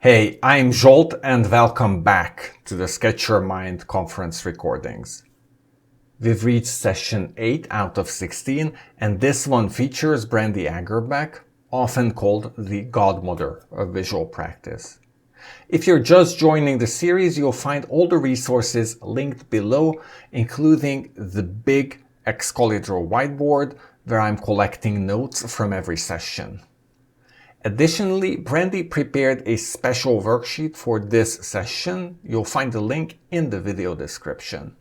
Hey, I'm Jolt and welcome back to the Sketch Your Mind conference recordings. We've reached session 8 out of 16 and this one features Brandy Aggerbeck, often called the godmother of visual practice. If you're just joining the series, you'll find all the resources linked below, including the big Excalibur whiteboard where I'm collecting notes from every session. Additionally, Brandy prepared a special worksheet for this session. You'll find the link in the video description.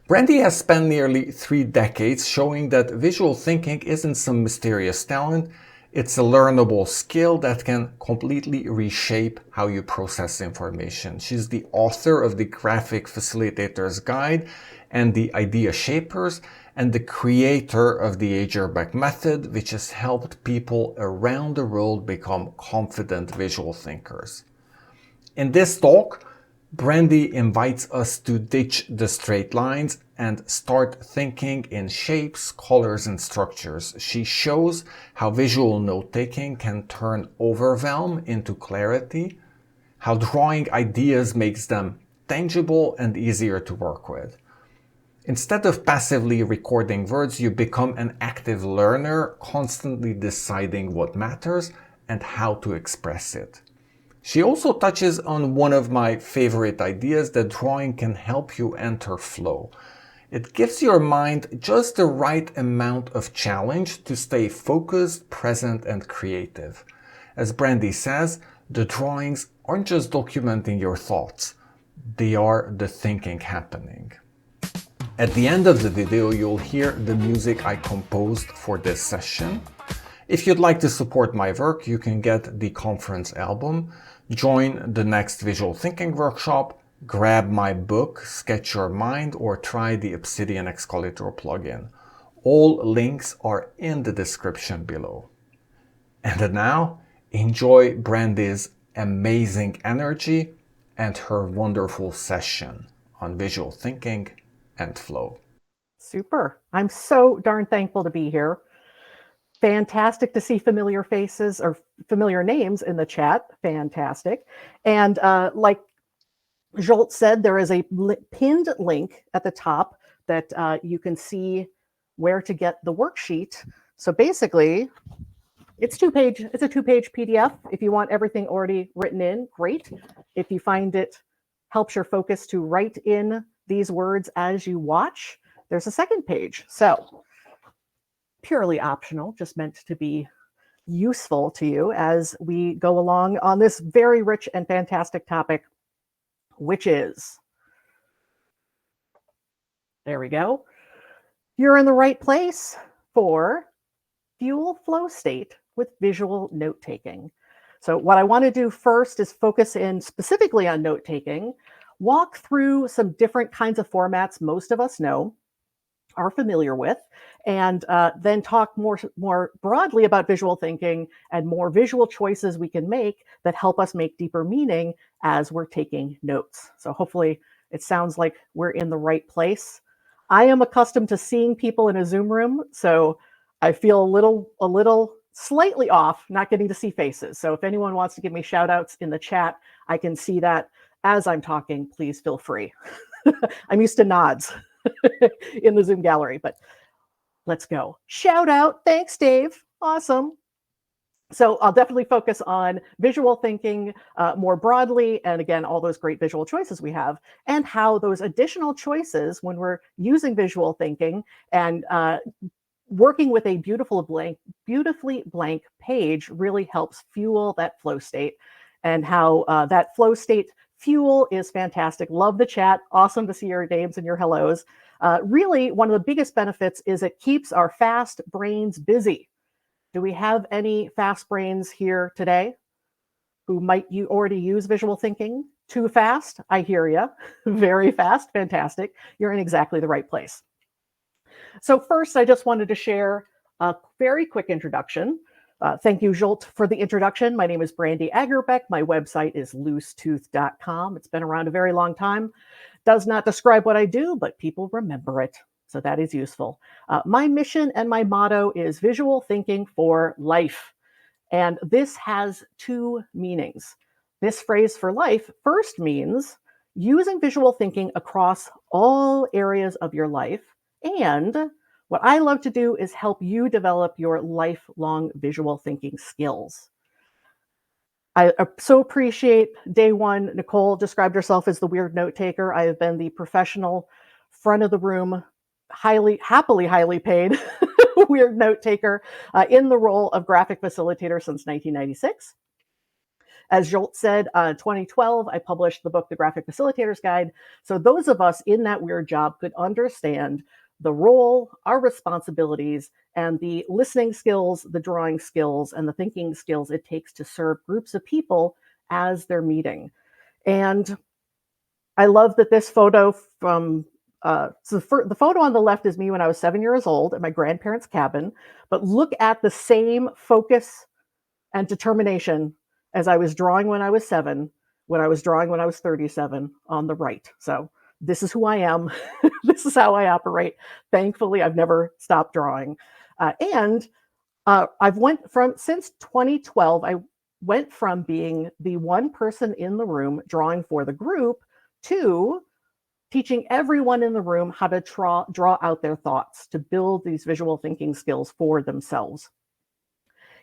Brandy has spent nearly 3 decades showing that visual thinking isn't some mysterious talent, it's a learnable skill that can completely reshape how you process information. She's the author of the Graphic Facilitator's Guide and the Idea Shapers, and the creator of the Aggerbeck Method, which has helped people around the world become confident visual thinkers. In this talk, Brandy invites us to ditch the straight lines and start thinking in shapes, colors, and structures. She shows how visual note-taking can turn overwhelm into clarity, how drawing ideas makes them tangible and easier to work with. Instead of passively recording words, you become an active learner, constantly deciding what matters and how to express it. She also touches on one of my favorite ideas that drawing can help you enter flow. It gives your mind just the right amount of challenge to stay focused, present, and creative. As Brandy says, the drawings aren't just documenting your thoughts, they are the thinking happening. At the end of the video, you'll hear the music I composed for this session. If you'd like to support my work, you can get the conference album, join the next visual thinking workshop, grab my book, Sketch Your Mind, or try the Obsidian Excalibur plugin. All links are in the description below. And now, enjoy Brandy's amazing energy and her wonderful session on visual thinking and flow. Super. I'm so darn thankful to be here. Fantastic to see familiar faces or familiar names in the chat. Fantastic. And like Jolt said, there is a pinned link at the top that you can see where to get the worksheet. So basically, it's a two-page PDF. If you want everything already written in, great. If you find it helps your focus to write in these words as you watch, there's a second page. So purely optional, just meant to be useful to you as we go along on this very rich and fantastic topic, which is, there we go. You're in the right place for fuel flow state with visual note taking. So what I want to do first is focus in specifically on note taking, walk through some different kinds of formats most of us know, are familiar with, and then talk more broadly about visual thinking and more visual choices we can make that help us make deeper meaning as we're taking notes. So hopefully it sounds like we're in the right place. I am accustomed to seeing people in a Zoom room, so I feel a little slightly off not getting to see faces. So if anyone wants to give me shout outs in the chat, I can see that as I'm talking. Please feel free. I'm used to nods in the Zoom gallery, but let's go. Shout out. Thanks, Dave. Awesome. So I'll definitely focus on visual thinking more broadly, and again, all those great visual choices we have, and how those additional choices, when we're using visual thinking and working with a beautifully blank page, really helps fuel that flow state, and how that flow state fuel is fantastic. Love the chat. Awesome to see your names and your hellos. Really, one of the biggest benefits is it keeps our fast brains busy. Do we have any fast brains here today who might you already use visual thinking? Too fast? I hear you. Very fast. Fantastic. You're in exactly the right place. So first, I just wanted to share a very quick introduction. Thank you, Jolt, for the introduction. My name is Brandy Aggerbeck. My website is loosetooth.com. It's been around a very long time. Does not describe what I do, but people remember it. So that is useful. My mission and my motto is visual thinking for life. And this has two meanings. This phrase for life first means using visual thinking across all areas of your life. And what I love to do is help you develop your lifelong visual thinking skills. I so appreciate day one. Nicole described herself as the weird note taker. I have been the professional, front of the room, happily highly paid weird note taker in the role of graphic facilitator since 1996. As Jolt said, 2012, I published the book, The Graphic Facilitator's Guide. So those of us in that weird job could understand the role, our responsibilities, and the listening skills, the drawing skills, and the thinking skills it takes to serve groups of people as they're meeting. And I love that this photo from the photo on the left is me when I was 7 years old at my grandparents' cabin. But look at the same focus and determination as I was drawing when I was 7, when I was drawing when I was 37 on the right. So this is who I am. This is how I operate. Thankfully, I've never stopped drawing. I've went from, since 2012, I went from being the one person in the room drawing for the group to teaching everyone in the room how to draw out their thoughts, to build these visual thinking skills for themselves.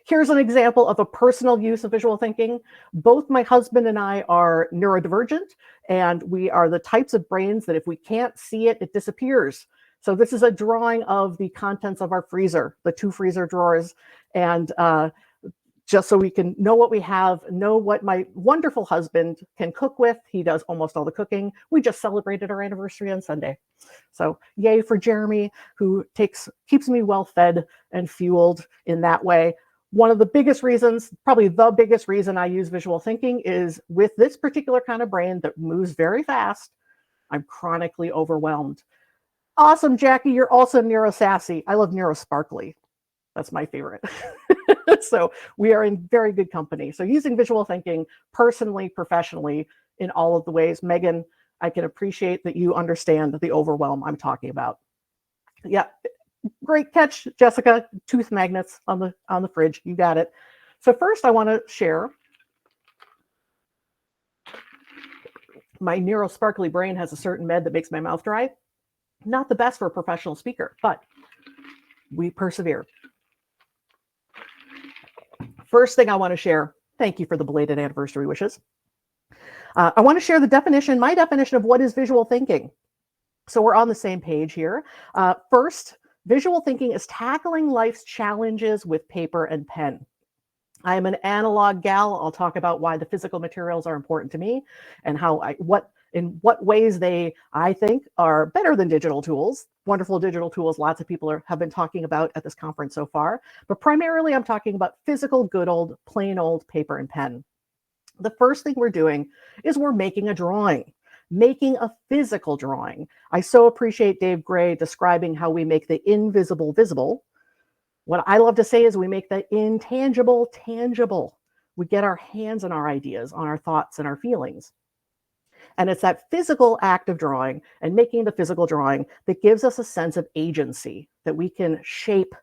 Here's an example of a personal use of visual thinking. Both my husband and I are neurodivergent, and we are the types of brains that if we can't see it, it disappears. So this is a drawing of the contents of our freezer, the 2 freezer drawers, and just so we can know what we have, know what my wonderful husband can cook with. He does almost all the cooking. We just celebrated our anniversary on Sunday. So yay for Jeremy, who keeps me well fed and fueled in that way. One of the biggest reasons, probably the biggest reason I use visual thinking is with this particular kind of brain that moves very fast, I'm chronically overwhelmed. Awesome, Jackie, you're also neurosassy. I love neurosparkly. That's my favorite. So we are in very good company. So using visual thinking personally, professionally, in all of the ways. Megan, I can appreciate that you understand the overwhelm I'm talking about. Yeah, great catch, Jessica. Tooth magnets on the fridge. You got it. So first I want to share my neurosparkly brain has a certain med that makes my mouth dry. Not the best for a professional speaker, but we persevere. First thing I want to share, thank you for the belated anniversary wishes. I want to share my definition of what is visual thinking. So we're on the same page here. First, visual thinking is tackling life's challenges with paper and pen. I am an analog gal. I'll talk about why the physical materials are important to me and in what ways they, I think, are better than digital tools. Wonderful digital tools lots of people have been talking about at this conference so far. But primarily, I'm talking about physical, good old, plain old paper and pen. The first thing we're doing is we're making a drawing, making a physical drawing. I so appreciate Dave Gray describing how we make the invisible visible. What I love to say is we make the intangible tangible. We get our hands on our ideas, on our thoughts and our feelings. And it's that physical act of drawing and making the physical drawing that gives us a sense of agency, that we can shape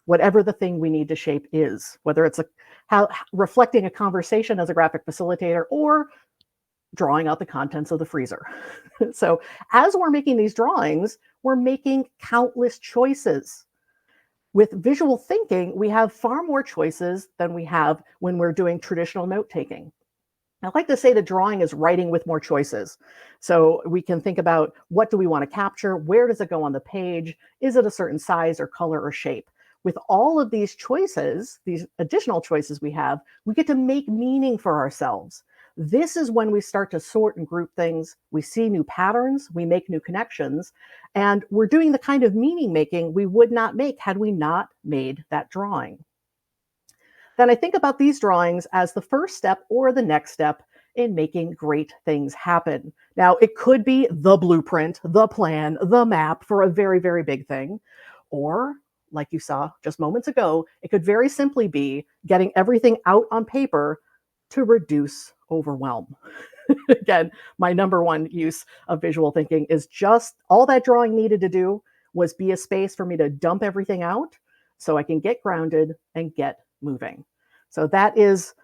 whatever the thing we need to shape is, whether it's reflecting a conversation as a graphic facilitator or drawing out the contents of the freezer. So as we're making these drawings, we're making countless choices. With visual thinking, we have far more choices than we have when we're doing traditional note taking. I like to say that drawing is writing with more choices. So we can think about what do we want to capture? Where does it go on the page? Is it a certain size or color or shape? With all of these choices, these additional choices we have, we get to make meaning for ourselves. This is when we start to sort and group things. We see new patterns, we make new connections, and we're doing the kind of meaning making we would not make had we not made that drawing. Then I think about these drawings as the first step or the next step in making great things happen. Now, it could be the blueprint, the plan, the map for a very, very big thing. Or, like you saw just moments ago, it could very simply be getting everything out on paper to reduce overwhelm. Again, my number one use of visual thinking is just all that drawing needed to do was be a space for me to dump everything out so I can get grounded and get moving. So that is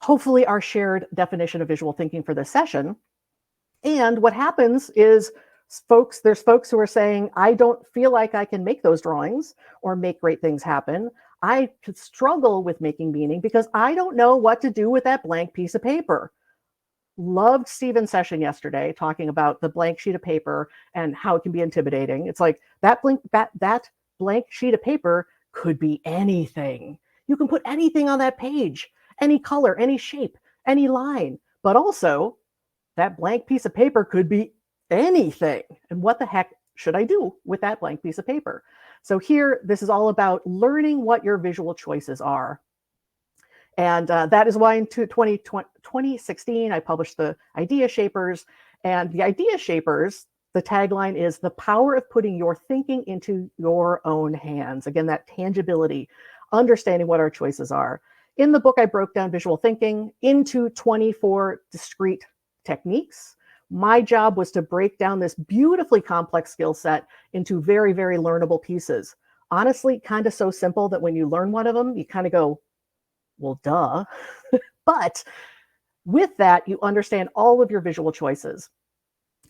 hopefully our shared definition of visual thinking for this session. And what happens is there's folks who are saying, I don't feel like I can make those drawings or make great things happen. I could struggle with making meaning because I don't know what to do with that blank piece of paper. Loved Stephen's session yesterday talking about the blank sheet of paper and how it can be intimidating. It's like that blank sheet of paper could be anything. You can put anything on that page, any color, any shape, any line, but also that blank piece of paper could be anything. And what the heck should I do with that blank piece of paper? So here, this is all about learning what your visual choices are. And that is why in 2016, I published the Idea Shapers. And the Idea Shapers, the tagline is the power of putting your thinking into your own hands. Again, that tangibility, understanding what our choices are. In the book, I broke down visual thinking into 24 discrete techniques. My job was to break down this beautifully complex skill set into very, very learnable pieces. Honestly, kind of so simple that when you learn one of them, you kind of go, well, duh. But with that, you understand all of your visual choices.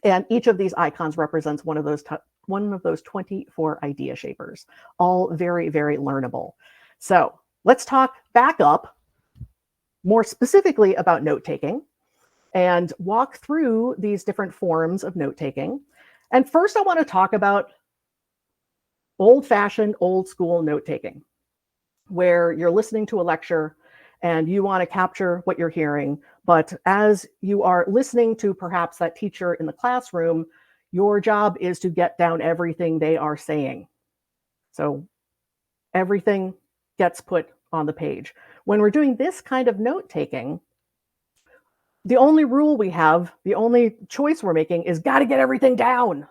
And each of these icons represents one of those 24 idea shapers, all very, very learnable. So let's talk back up more specifically about note-taking and walk through these different forms of note-taking. And first, I want to talk about old-fashioned, old-school note-taking, where you're listening to a lecture and you want to capture what you're hearing. But as you are listening to perhaps that teacher in the classroom, your job is to get down everything they are saying. So everything gets put on the page. When we're doing this kind of note-taking, the only rule we have, the only choice we're making is got to get everything down.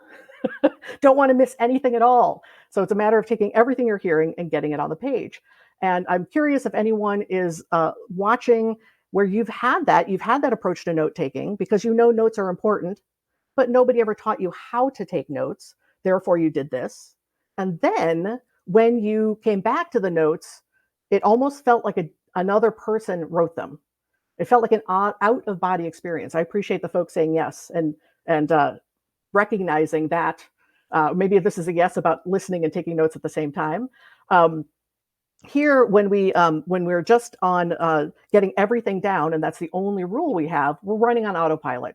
Don't want to miss anything at all. So it's a matter of taking everything you're hearing and getting it on the page. And I'm curious if anyone is watching where you've had that approach to note taking because you know notes are important, but nobody ever taught you how to take notes. Therefore, you did this. And then when you came back to the notes, it almost felt like another person wrote them. It felt like an out of body experience. I appreciate the folks saying yes and recognizing that. Maybe this is a yes about listening and taking notes at the same time. Here, when we're just on getting everything down, and that's the only rule we have, we're running on autopilot.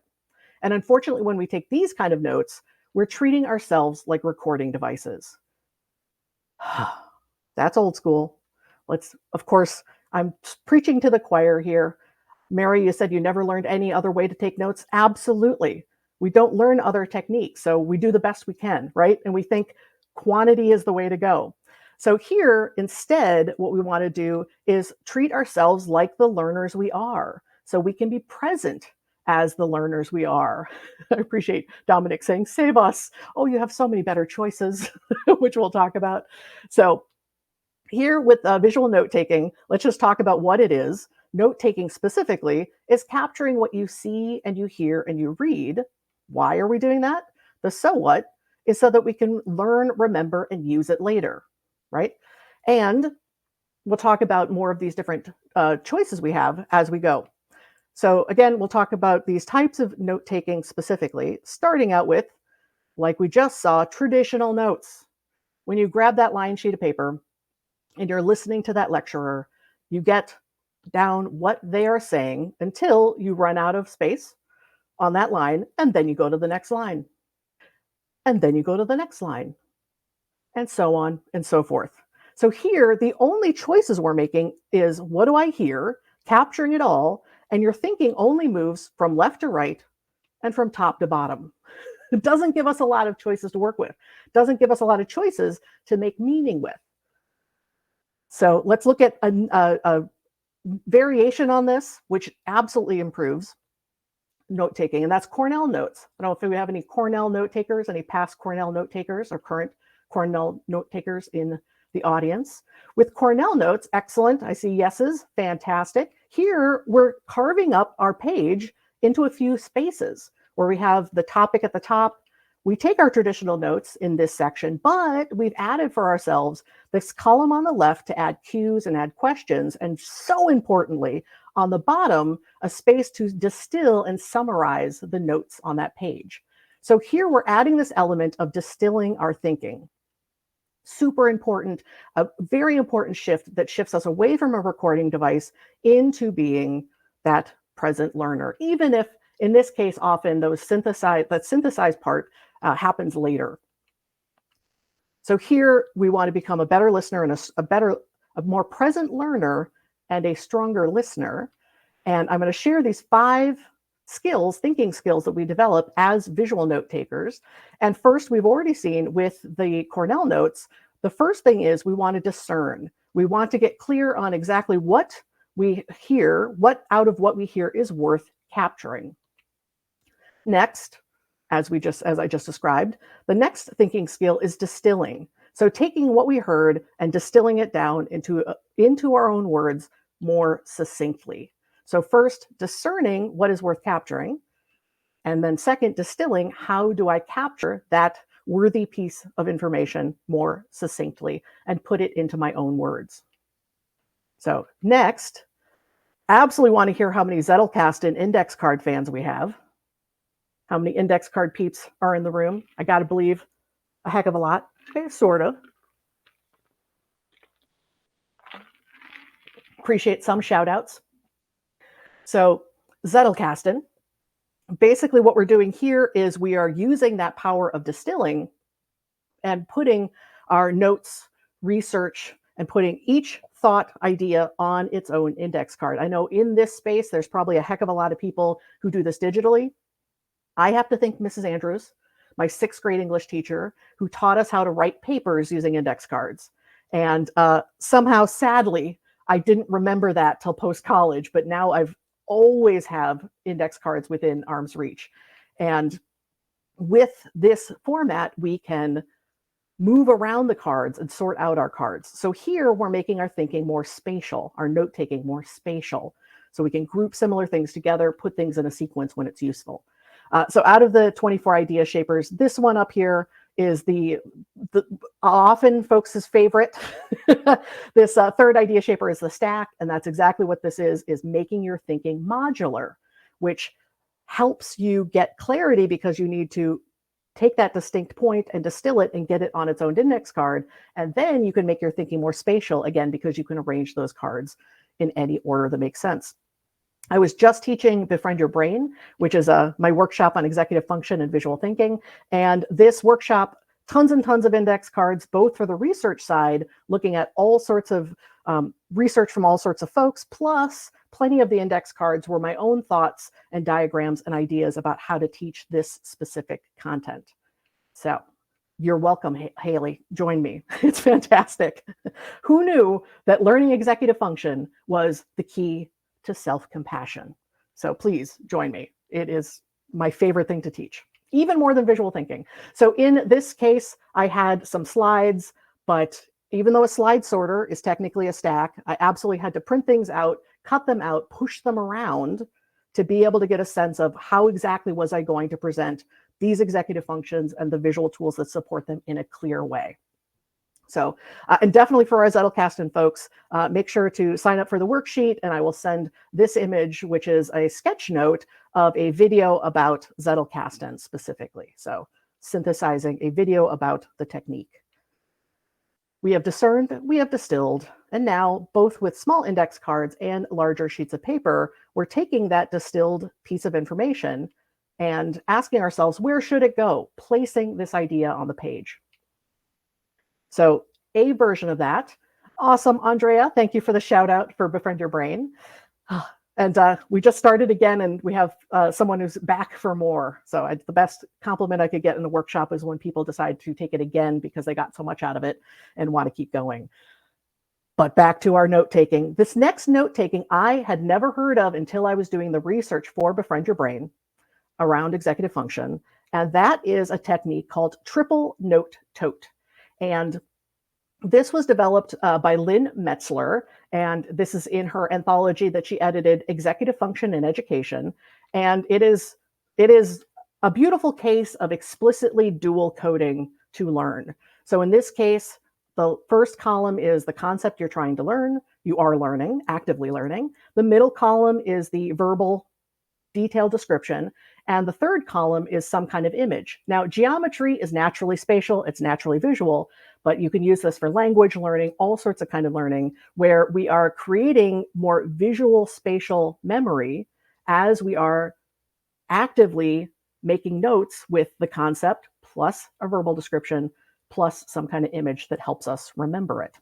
And unfortunately, when we take these kind of notes, we're treating ourselves like recording devices. That's old school. Of course, I'm preaching to the choir here. Mary, you said you never learned any other way to take notes. Absolutely. We don't learn other techniques. So we do the best we can, right? And we think quantity is the way to go. So here, instead, what we want to do is treat ourselves like the learners we are. So we can be present as the learners we are. I appreciate Dominic saying, save us. Oh, you have so many better choices, which we'll talk about. So here with visual note-taking, let's just talk about what it is. Note-taking specifically is capturing what you see and you hear and you read. Why are we doing that? The so what is so that we can learn, remember, and use it later, right? And we'll talk about more of these different choices we have as we go. So again, we'll talk about these types of note-taking specifically, starting out with, like we just saw, traditional notes. When you grab that line sheet of paper and you're listening to that lecturer, you get down what they are saying until you run out of space on that line, and then you go to the next line. And then you go to the next line, and so on and so forth. So here, the only choices we're making is what do I hear, capturing it all, and your thinking only moves from left to right and from top to bottom. It doesn't give us a lot of choices to work with. It doesn't give us a lot of choices to make meaning with. So let's look at a variation on this, which absolutely improves note-taking, and that's Cornell Notes. I don't know if we have any Cornell note takers, any past Cornell note takers or current Cornell note takers in the audience. With Cornell Notes, excellent. I see yeses, fantastic. Here, we're carving up our page into a few spaces where we have the topic at the top, we take our traditional notes in this section, but we've added for ourselves this column on the left to add cues and add questions. And so importantly, on the bottom, a space to distill and summarize the notes on that page. So here we're adding this element of distilling our thinking. Super important, a very important shift that shifts us away from a recording device into being that present learner, even if in this case, often that synthesized part happens later. So here we want to become a better listener and a more present learner and a stronger listener. And I'm going to share these 5 skills, thinking skills that we develop as visual note takers. And first, we've already seen with the Cornell Notes, the first thing is we want to discern. We want to get clear on exactly what we hear, what out of what we hear is worth capturing. Next, as I just described, the next thinking skill is distilling. So taking what we heard and distilling it down into our own words more succinctly. So first, discerning what is worth capturing. And then second, distilling, how do I capture that worthy piece of information more succinctly and put it into my own words. So next, absolutely want to hear how many Zettelkasten index card fans we have. How many index card peeps are in the room? I got to believe a heck of a lot. Okay, sort of. Appreciate some shout outs. So Zettelkasten, basically what we're doing here is we are using that power of distilling and putting our notes, research, and putting each thought idea on its own index card. I know in this space, there's probably a heck of a lot of people who do this digitally. I have to thank Mrs. Andrews, my 6th grade English teacher, who taught us how to write papers using index cards. And somehow, sadly, I didn't remember that till post-college, but now I've always have index cards within arm's reach. And with this format, we can move around the cards and sort out our cards. So here we're making our thinking more spatial, our note-taking more spatial. So we can group similar things together, put things in a sequence when it's useful. So out of the 24 idea shapers, this one up here is the often folks' favorite. This 3rd idea shaper is the stack, and that's exactly what this is making your thinking modular, which helps you get clarity because you need to take that distinct point and distill it and get it on its own index card. And then you can make your thinking more spatial, again, because you can arrange those cards in any order that makes sense. I was just teaching Befriend Your Brain, which is my workshop on executive function and visual thinking. And this workshop, tons and tons of index cards, both for the research side, looking at all sorts of research from all sorts of folks, plus plenty of the index cards were my own thoughts and diagrams and ideas about how to teach this specific content. So you're welcome, Haley. Join me. It's fantastic. Who knew that learning executive function was the key to self-compassion? So please join me. It is my favorite thing to teach, even more than visual thinking. So in this case, I had some slides, but even though a slide sorter is technically a stack, I absolutely had to print things out, cut them out, push them around to be able to get a sense of how exactly was I going to present these executive functions and the visual tools that support them in a clear way. So, and definitely for our Zettelkasten folks, make sure to sign up for the worksheet, and I will send this image, which is a sketch note of a video about Zettelkasten specifically. So synthesizing a video about the technique. We have discerned, we have distilled, and now both with small index cards and larger sheets of paper, we're taking that distilled piece of information and asking ourselves, where should it go? Placing this idea on the page. So a version of that. Awesome, Andrea. Thank you for the shout out for Befriend Your Brain. And we just started again, and we have someone who's back for more. So the best compliment I could get in the workshop is when people decide to take it again because they got so much out of it and want to keep going. But back to our note-taking. This next note-taking I had never heard of until I was doing the research for Befriend Your Brain around executive function. And that is a technique called triple note tote. And this was developed by Lynn Metzler, and this is in her anthology that she edited, Executive Function in Education. And it is a beautiful case of explicitly dual coding to learn. So in this case, the first column is the concept you're trying to learn. You are learning, actively learning. The middle column is the verbal detailed description. And the third column is some kind of image. Now, geometry is naturally spatial, it's naturally visual, but you can use this for language learning, all sorts of kind of learning, where we are creating more visual spatial memory as we are actively making notes with the concept plus a verbal description plus some kind of image that helps us remember it.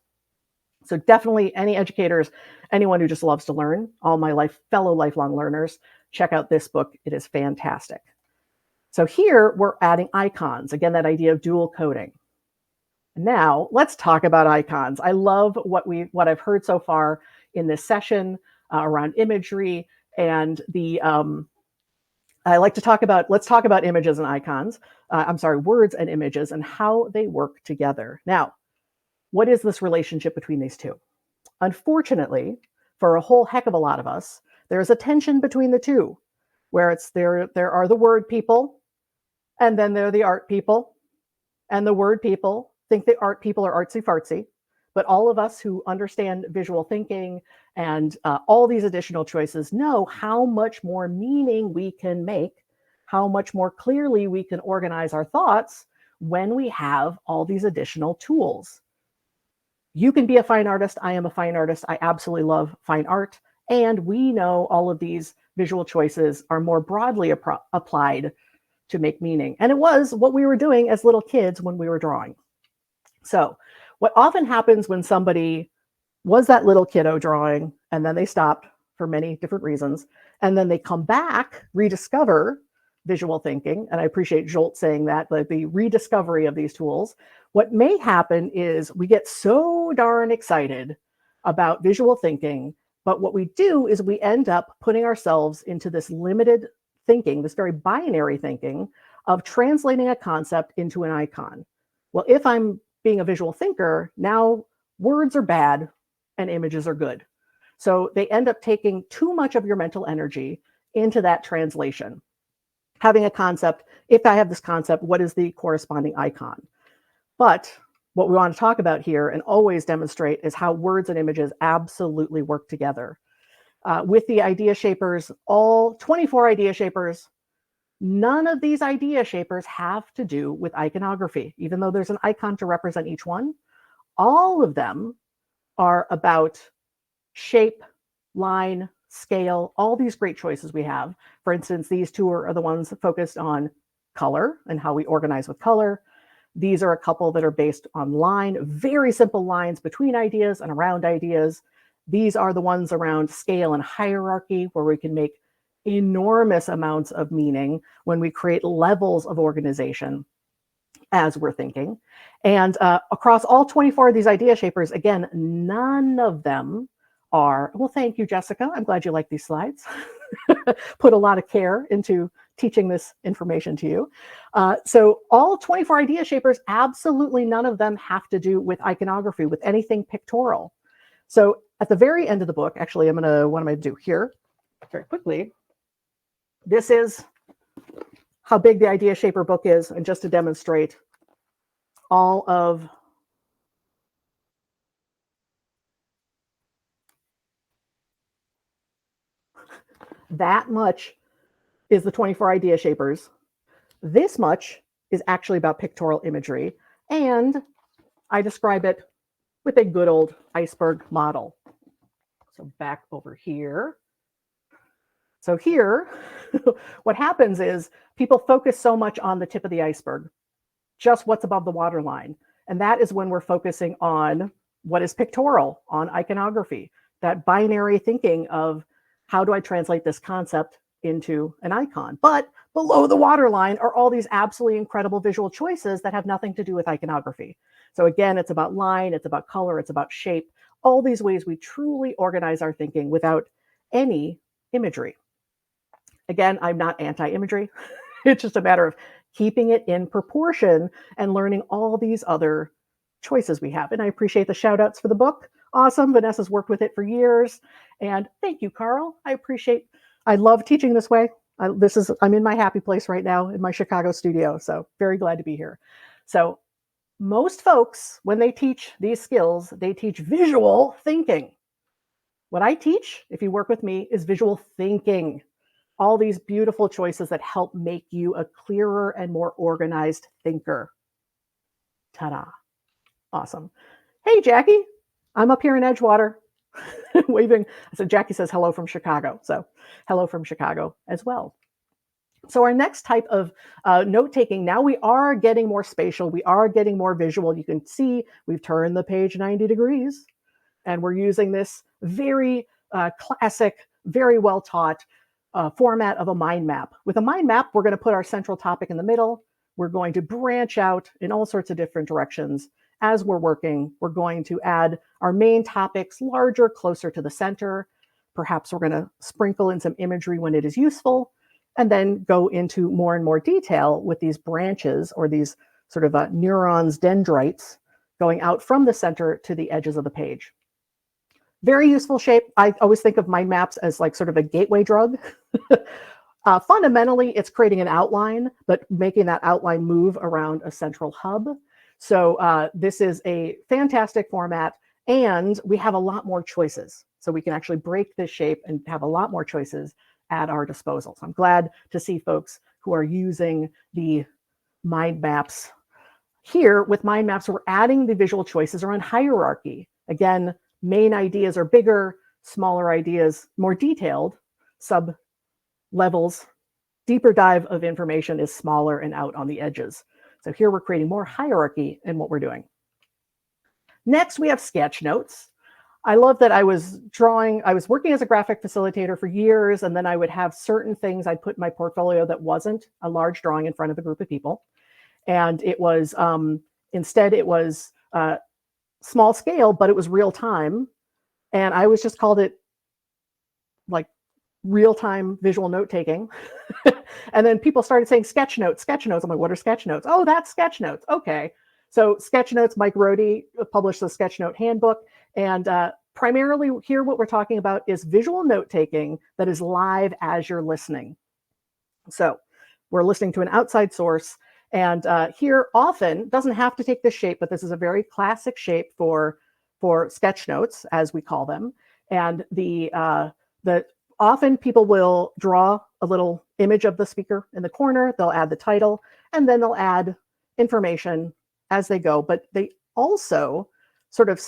So definitely any educators, anyone who just loves to learn, all my fellow lifelong learners, check out this book. It is fantastic. So here we're adding icons. Again, that idea of dual coding. Now let's talk about icons. I love what I've heard so far in this session around imagery and the let's talk about images and icons. Words and images and how they work together. Now, what is this relationship between these two? Unfortunately, for a whole heck of a lot of us, there's a tension between the two, where there are the word people, and then there are the art people, and the word people think the art people are artsy fartsy, but all of us who understand visual thinking and all these additional choices know how much more meaning we can make, how much more clearly we can organize our thoughts when we have all these additional tools. You can be a fine artist. I am a fine artist. I absolutely love fine art. And we know all of these visual choices are more broadly applied to make meaning. And it was what we were doing as little kids when we were drawing. So what often happens when somebody was that little kiddo drawing, and then they stopped for many different reasons, and then they come back, rediscover visual thinking, and I appreciate Jolt saying that, like the rediscovery of these tools, what may happen is we get so darn excited about visual thinking, but what we do is we end up putting ourselves into this limited thinking, this very binary thinking of translating a concept into an icon. Well, if I'm being a visual thinker, now words are bad and images are good. So they end up taking too much of your mental energy into that translation. Having a concept, if I have this concept, what is the corresponding icon? But what we want to talk about here and always demonstrate is how words and images absolutely work together. With the idea shapers, all 24 idea shapers, none of these idea shapers have to do with iconography, even though there's an icon to represent each one. All of them are about shape, line, scale, all these great choices we have. For instance, these two are the ones focused on color and how we organize with color. These are a couple that are based on line, very simple lines between ideas and around ideas. These are the ones around scale and hierarchy, where we can make enormous amounts of meaning when we create levels of organization as we're thinking. And across all 24 of these idea shapers, again, none of them are, well, thank you, Jessica. I'm glad you like these slides. Put a lot of care into teaching this information to you. So all 24 idea shapers, absolutely none of them have to do with iconography, with anything pictorial. So at the very end of the book, actually, what I'm gonna do here very quickly, this is how big the idea shaper book is, and just to demonstrate all of that much is the 24 idea shapers. This much is actually about pictorial imagery, and I describe it with a good old iceberg model. So back over here. So here, what happens is people focus so much on the tip of the iceberg, just what's above the waterline. And that is when we're focusing on what is pictorial, on iconography, that binary thinking of how do I translate this concept into an icon. But below the waterline are all these absolutely incredible visual choices that have nothing to do with iconography. So again, it's about line, it's about color, it's about shape, all these ways we truly organize our thinking without any imagery. Again, I'm not anti-imagery. It's just a matter of keeping it in proportion and learning all these other choices we have. And I appreciate the shout outs for the book. Awesome. Vanessa's worked with it for years. And thank you, Carl. I love teaching this way. I'm in my happy place right now in my Chicago studio, so very glad to be here. So most folks, when they teach these skills, they teach visual thinking. What I teach, if you work with me, is visual thinking. All these beautiful choices that help make you a clearer and more organized thinker. Ta-da. Awesome. Hey, Jackie. I'm up here in Edgewater waving. So Jackie says hello from Chicago. So hello from Chicago as well. So our next type of note-taking, now we are getting more spatial. We are getting more visual. You can see we've turned the page 90 degrees, and we're using this very classic, very well-taught format of a mind map. With a mind map, we're going to put our central topic in the middle. We're going to branch out in all sorts of different directions. As we're working, we're going to add our main topics larger, closer to the center. Perhaps we're going to sprinkle in some imagery when it is useful, and then go into more and more detail with these branches or these sort of neurons, dendrites, going out from the center to the edges of the page. Very useful shape. I always think of mind maps as like sort of a gateway drug. Fundamentally, it's creating an outline, but making that outline move around a central hub. So this is a fantastic format, and we have a lot more choices. So we can actually break this shape and have a lot more choices at our disposal. So I'm glad to see folks who are using the mind maps. Here with mind maps, we're adding the visual choices around hierarchy. Again, main ideas are bigger, smaller ideas more detailed, sub levels, deeper dive of information is smaller and out on the edges. So here we're creating more hierarchy in what we're doing. Next, we have Sketchnotes. I love that I was working as a graphic facilitator for years, and then I would have certain things I'd put in my portfolio that wasn't a large drawing in front of a group of people. And it was, instead it was small scale, but it was real time. And I was just called it like real-time visual note-taking. And then people started saying Sketchnotes. I'm like, what are Sketchnotes? Oh, that's Sketchnotes. Okay. So Sketchnotes, Mike Rohde published the Sketchnote handbook. And primarily here, what we're talking about is visual note-taking that is live as you're listening. So we're listening to an outside source. And here often doesn't have to take this shape, but this is a very classic shape for Sketchnotes, as we call them. And the often people will draw a little image of the speaker in the corner. They'll add the title, and then they'll add information as they go. But they also sort of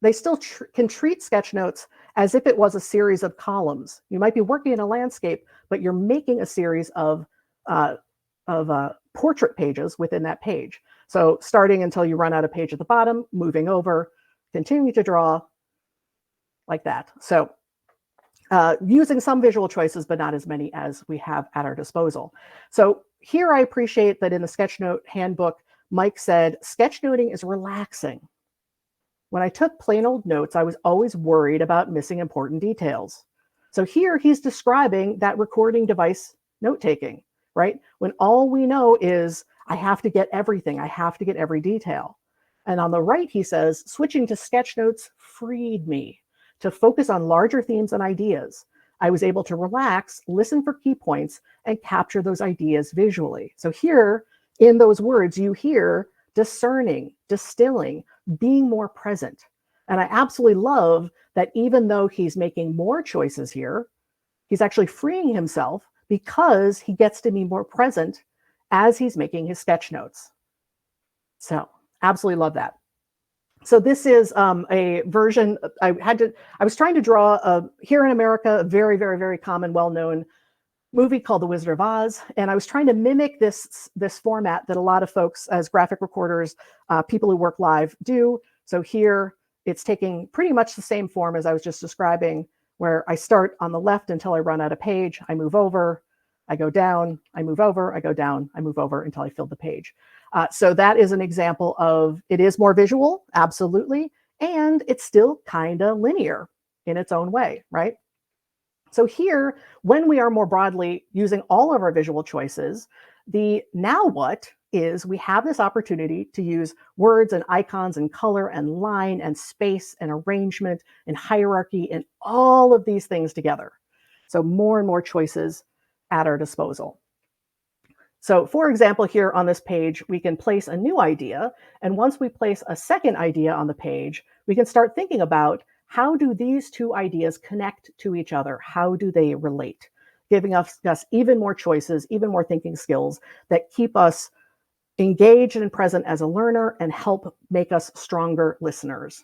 they still can treat Sketchnotes as if it was a series of columns. You might be working in a landscape, but you're making a series of portrait pages within that page. So starting until you run out of page at the bottom, moving over, continue to draw like that. So using some visual choices, but not as many as we have at our disposal. So here I appreciate that in the Sketchnote handbook, Mike said, sketchnoting is relaxing. When I took plain old notes, I was always worried about missing important details. So here he's describing that recording device note-taking, right? When all we know is I have to get everything, I have to get every detail. And on the right, he says, switching to Sketchnotes freed me to focus on larger themes and ideas. I was able to relax, listen for key points, and capture those ideas visually. So here, in those words, you hear discerning, distilling, being more present. And I absolutely love that even though he's making more choices here, he's actually freeing himself because he gets to be more present as he's making his sketch notes. So absolutely love that. So this is a version. I was trying to draw here in America, a very, very, very common, well-known movie called The Wizard of Oz, and I was trying to mimic this format that a lot of folks, as graphic recorders, people who work live, do. So here it's taking pretty much the same form as I was just describing, where I start on the left until I run out of page. I move over, I go down, I move over, I go down, I move over until I fill the page. So that is an example of, it is more visual, absolutely, and it's still kind of linear in its own way, right? So here, when we are more broadly using all of our visual choices, the now what is we have this opportunity to use words and icons and color and line and space and arrangement and hierarchy and all of these things together. So more and more choices at our disposal. So for example, here on this page, we can place a new idea. And once we place a second idea on the page, we can start thinking about how do these two ideas connect to each other? How do they relate? Giving us even more choices, even more thinking skills that keep us engaged and present as a learner and help make us stronger listeners.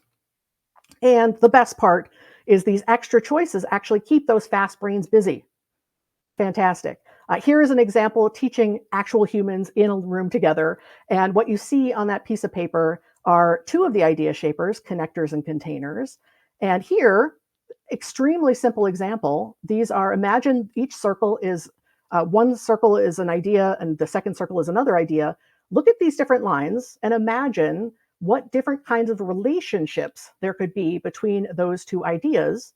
And the best part is these extra choices actually keep those fast brains busy. Fantastic. Here is an example of teaching actual humans in a room together. And what you see on that piece of paper are two of the idea shapers, connectors and containers. And here, extremely simple example. These are, imagine each circle is, one circle is an idea and the second circle is another idea. Look at these different lines and imagine what different kinds of relationships there could be between those two ideas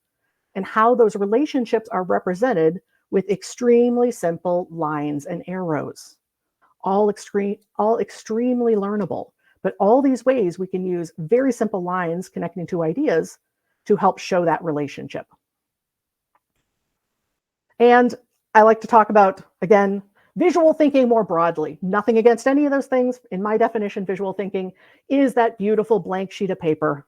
and how those relationships are represented with extremely simple lines and arrows, all extremely learnable. But all these ways we can use very simple lines connecting two ideas to help show that relationship. And I like to talk about, again, visual thinking more broadly. Nothing against any of those things. In my definition, visual thinking is that beautiful blank sheet of paper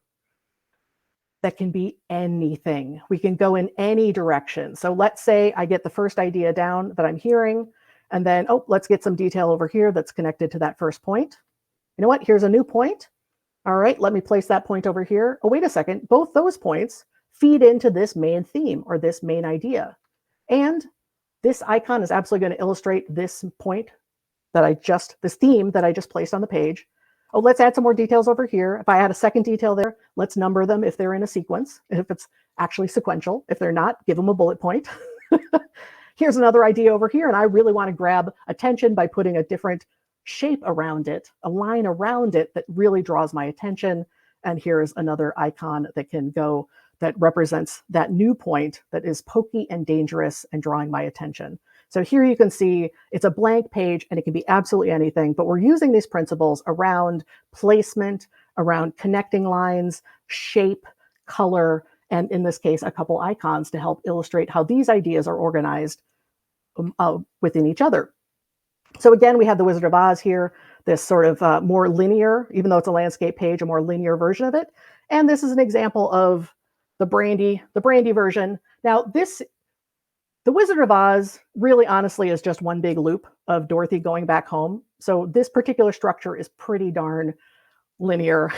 that can be anything. We can go in any direction. So let's say I get the first idea down that I'm hearing, and then, oh, let's get some detail over here that's connected to that first point. You know what? Here's a new point. All right, let me place that point over here. Oh, wait a second. Both those points feed into this main theme or this main idea. And this icon is absolutely going to illustrate this point that this theme that I just placed on the page. Oh, let's add some more details over here. If I add a second detail there, let's number them if they're in a sequence, if it's actually sequential. If they're not, give them a bullet point. Here's another idea over here, and I really want to grab attention by putting a different shape around it, a line around it that really draws my attention. And here's another icon that can go, that represents that new point that is pokey and dangerous and drawing my attention. So here you can see it's a blank page and it can be absolutely anything, but we're using these principles around placement, around connecting lines, shape, color, and in this case, a couple icons to help illustrate how these ideas are organized within each other. So again, we have the Wizard of Oz here, this sort of more linear, even though it's a landscape page, a more linear version of it. And this is an example of the Brandy version. Now the Wizard of Oz really honestly is just one big loop of Dorothy going back home. So this particular structure is pretty darn linear,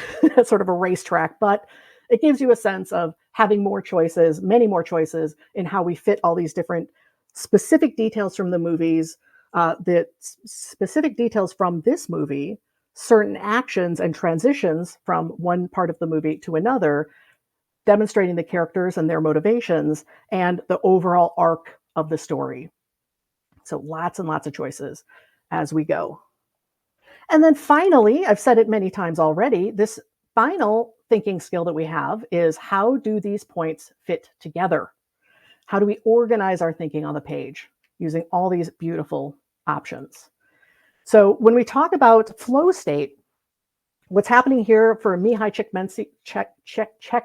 sort of a racetrack, but it gives you a sense of having more choices, many more choices in how we fit all these different specific details from the movies, the specific details from this movie, certain actions and transitions from one part of the movie to another, demonstrating the characters and their motivations and the overall arc of the story. So lots and lots of choices as we go. And then finally, I've said it many times already, this final thinking skill that we have is how do these points fit together? How do we organize our thinking on the page using all these beautiful options? So when we talk about flow state, what's happening here for Mihai Csikszentmihalyi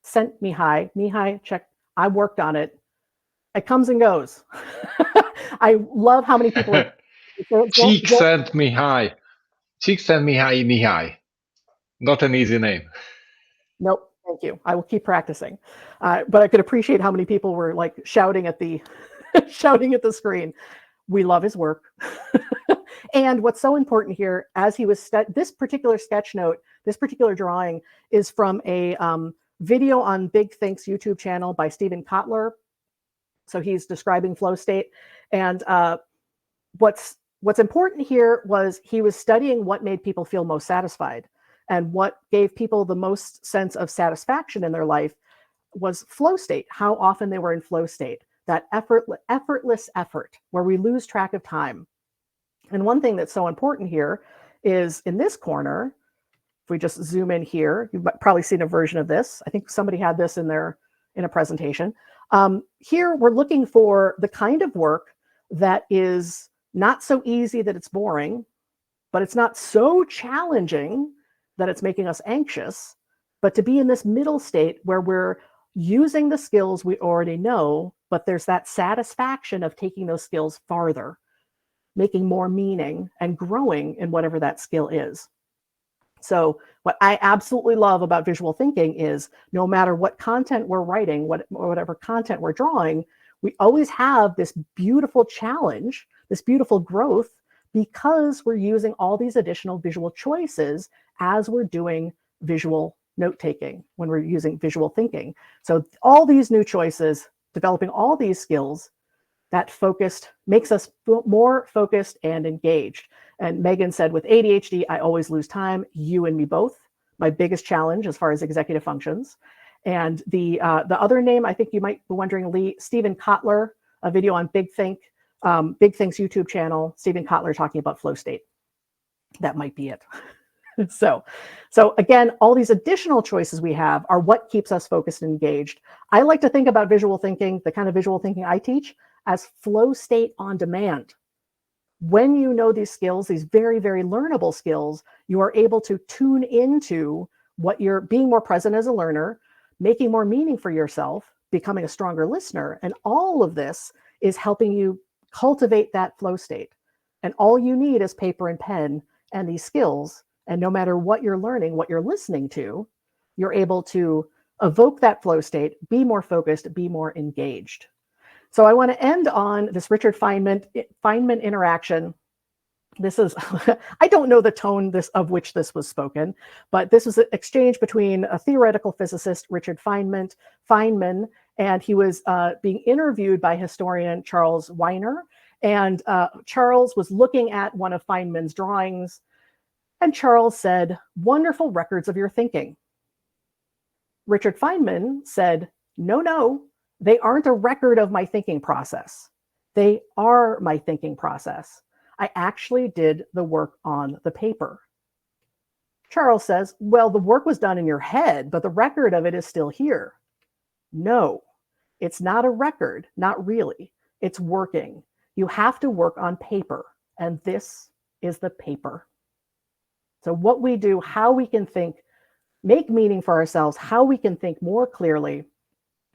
sent Mihai check. I worked on it. It comes and goes. I love how many people. Csikszentmihalyi. Csikszentmihalyi. Not an easy name. Nope. Thank you. I will keep practicing. But I could appreciate how many people were like shouting at the shouting at the screen. We love his work. And what's so important here, as he was this particular sketch note, this particular drawing is from a video on Big Think's YouTube channel by Stephen Kotler. So he's describing flow state. And what's important here was he was studying what made people feel most satisfied. And what gave people the most sense of satisfaction in their life was flow state, how often they were in flow state, that effortless effort where we lose track of time. And one thing that's so important here is in this corner, if we just zoom in here, you've probably seen a version of this. I think somebody had this in a presentation. Here we're looking for the kind of work that is not so easy that it's boring, but it's not so challenging that it's making us anxious, but to be in this middle state where we're using the skills we already know, but there's that satisfaction of taking those skills farther, making more meaning and growing in whatever that skill is. So what I absolutely love about visual thinking is no matter what content we're writing, whatever content we're drawing, we always have this beautiful challenge, this beautiful growth, because we're using all these additional visual choices as we're doing visual note-taking, when we're using visual thinking. So all these new choices, developing all these skills, that focused makes us more focused and engaged. And Megan said, with ADHD, I always lose time. You and me both. My biggest challenge as far as executive functions. And the other name, I think you might be wondering, Lee, Stephen Kotler, a video on Big Think's YouTube channel. Stephen Kotler talking about flow state. That might be it. So again, all these additional choices we have are what keeps us focused and engaged. I like to think about visual thinking, the kind of visual thinking I teach, as flow state on demand. When you know these skills, these very, very learnable skills, you are able to tune into what you're being more present as a learner, making more meaning for yourself, becoming a stronger listener. And all of this is helping you cultivate that flow state. And all you need is paper and pen and these skills. And no matter what you're learning, what you're listening to, you're able to evoke that flow state, be more focused, be more engaged. So I want to end on this Richard Feynman interaction. This is, I don't know the tone of which this was spoken, but this was an exchange between a theoretical physicist, Richard Feynman, and he was being interviewed by historian Charles Wiener. And Charles was looking at one of Feynman's drawings, and Charles said, "Wonderful records of your thinking." Richard Feynman said, no, they aren't a record of my thinking process. They are my thinking process. I actually did the work on the paper. Charles says, well, the work was done in your head, but the record of it is still here. No, it's not a record, not really. It's working. You have to work on paper, and this is the paper. So what we do, how we can think, make meaning for ourselves, how we can think more clearly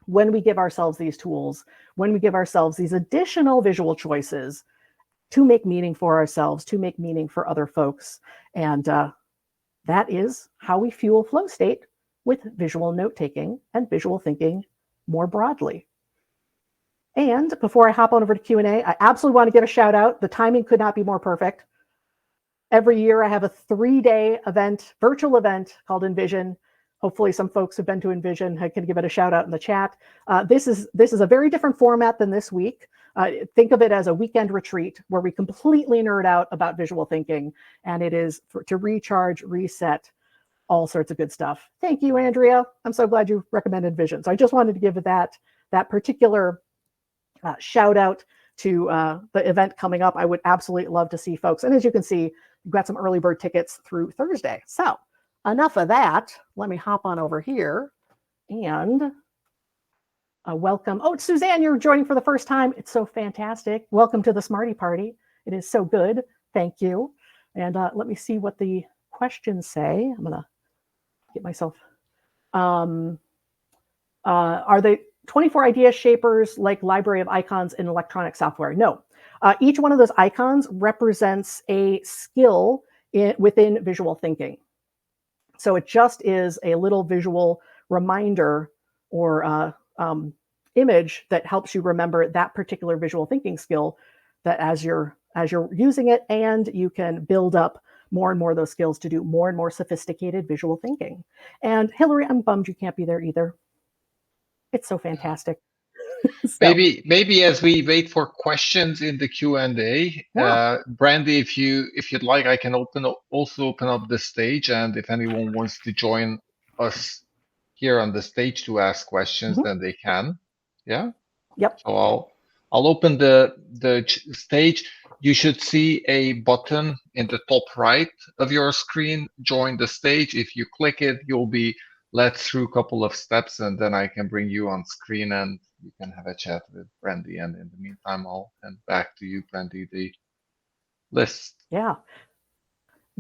when we give ourselves these tools, when we give ourselves these additional visual choices to make meaning for ourselves, to make meaning for other folks. And that is how we fuel flow state with visual note-taking and visual thinking more broadly. And before I hop on over to Q&A, I absolutely want to give a shout out. The timing could not be more perfect. Every year I have a 3-day event, virtual event called Envision. Hopefully some folks who've been to Envision can give it a shout out in the chat. This is a very different format than this week. Think of it as a weekend retreat where we completely nerd out about visual thinking, and it is to recharge, reset, all sorts of good stuff. Thank you, Andrea. I'm so glad you recommended Envision. So I just wanted to give that particular shout out to the event coming up. I would absolutely love to see folks. And as you can see, we've got some early bird tickets through Thursday. So enough of that. Let me hop on over here and welcome. Oh, Suzanne, you're joining for the first time. It's so fantastic. Welcome to the Smarty Party. It is so good. Thank you. And let me see what the questions say. I'm going to get myself. Are they 24 idea shapers like library of icons in electronic software? No. Each one of those icons represents a skill within visual thinking. So it just is a little visual reminder or image that helps you remember that particular visual thinking skill, that as you're using it, and you can build up more and more of those skills to do more and more sophisticated visual thinking. And Hillary, I'm bummed you can't be there either. It's so fantastic. So, maybe as we wait for questions in the Q&A, yeah. Brandy, if you'd like, I can also open up the stage, and if anyone wants to join us here on the stage to ask questions, then they can. Yeah. Yep. So I'll open the stage. You should see a button in the top right of your screen, join the stage. If you click it, you'll be led through a couple of steps, and then I can bring you on screen and you can have a chat with Brandy. And in the meantime, I'll hand back to you, Brandy, the list. Yeah.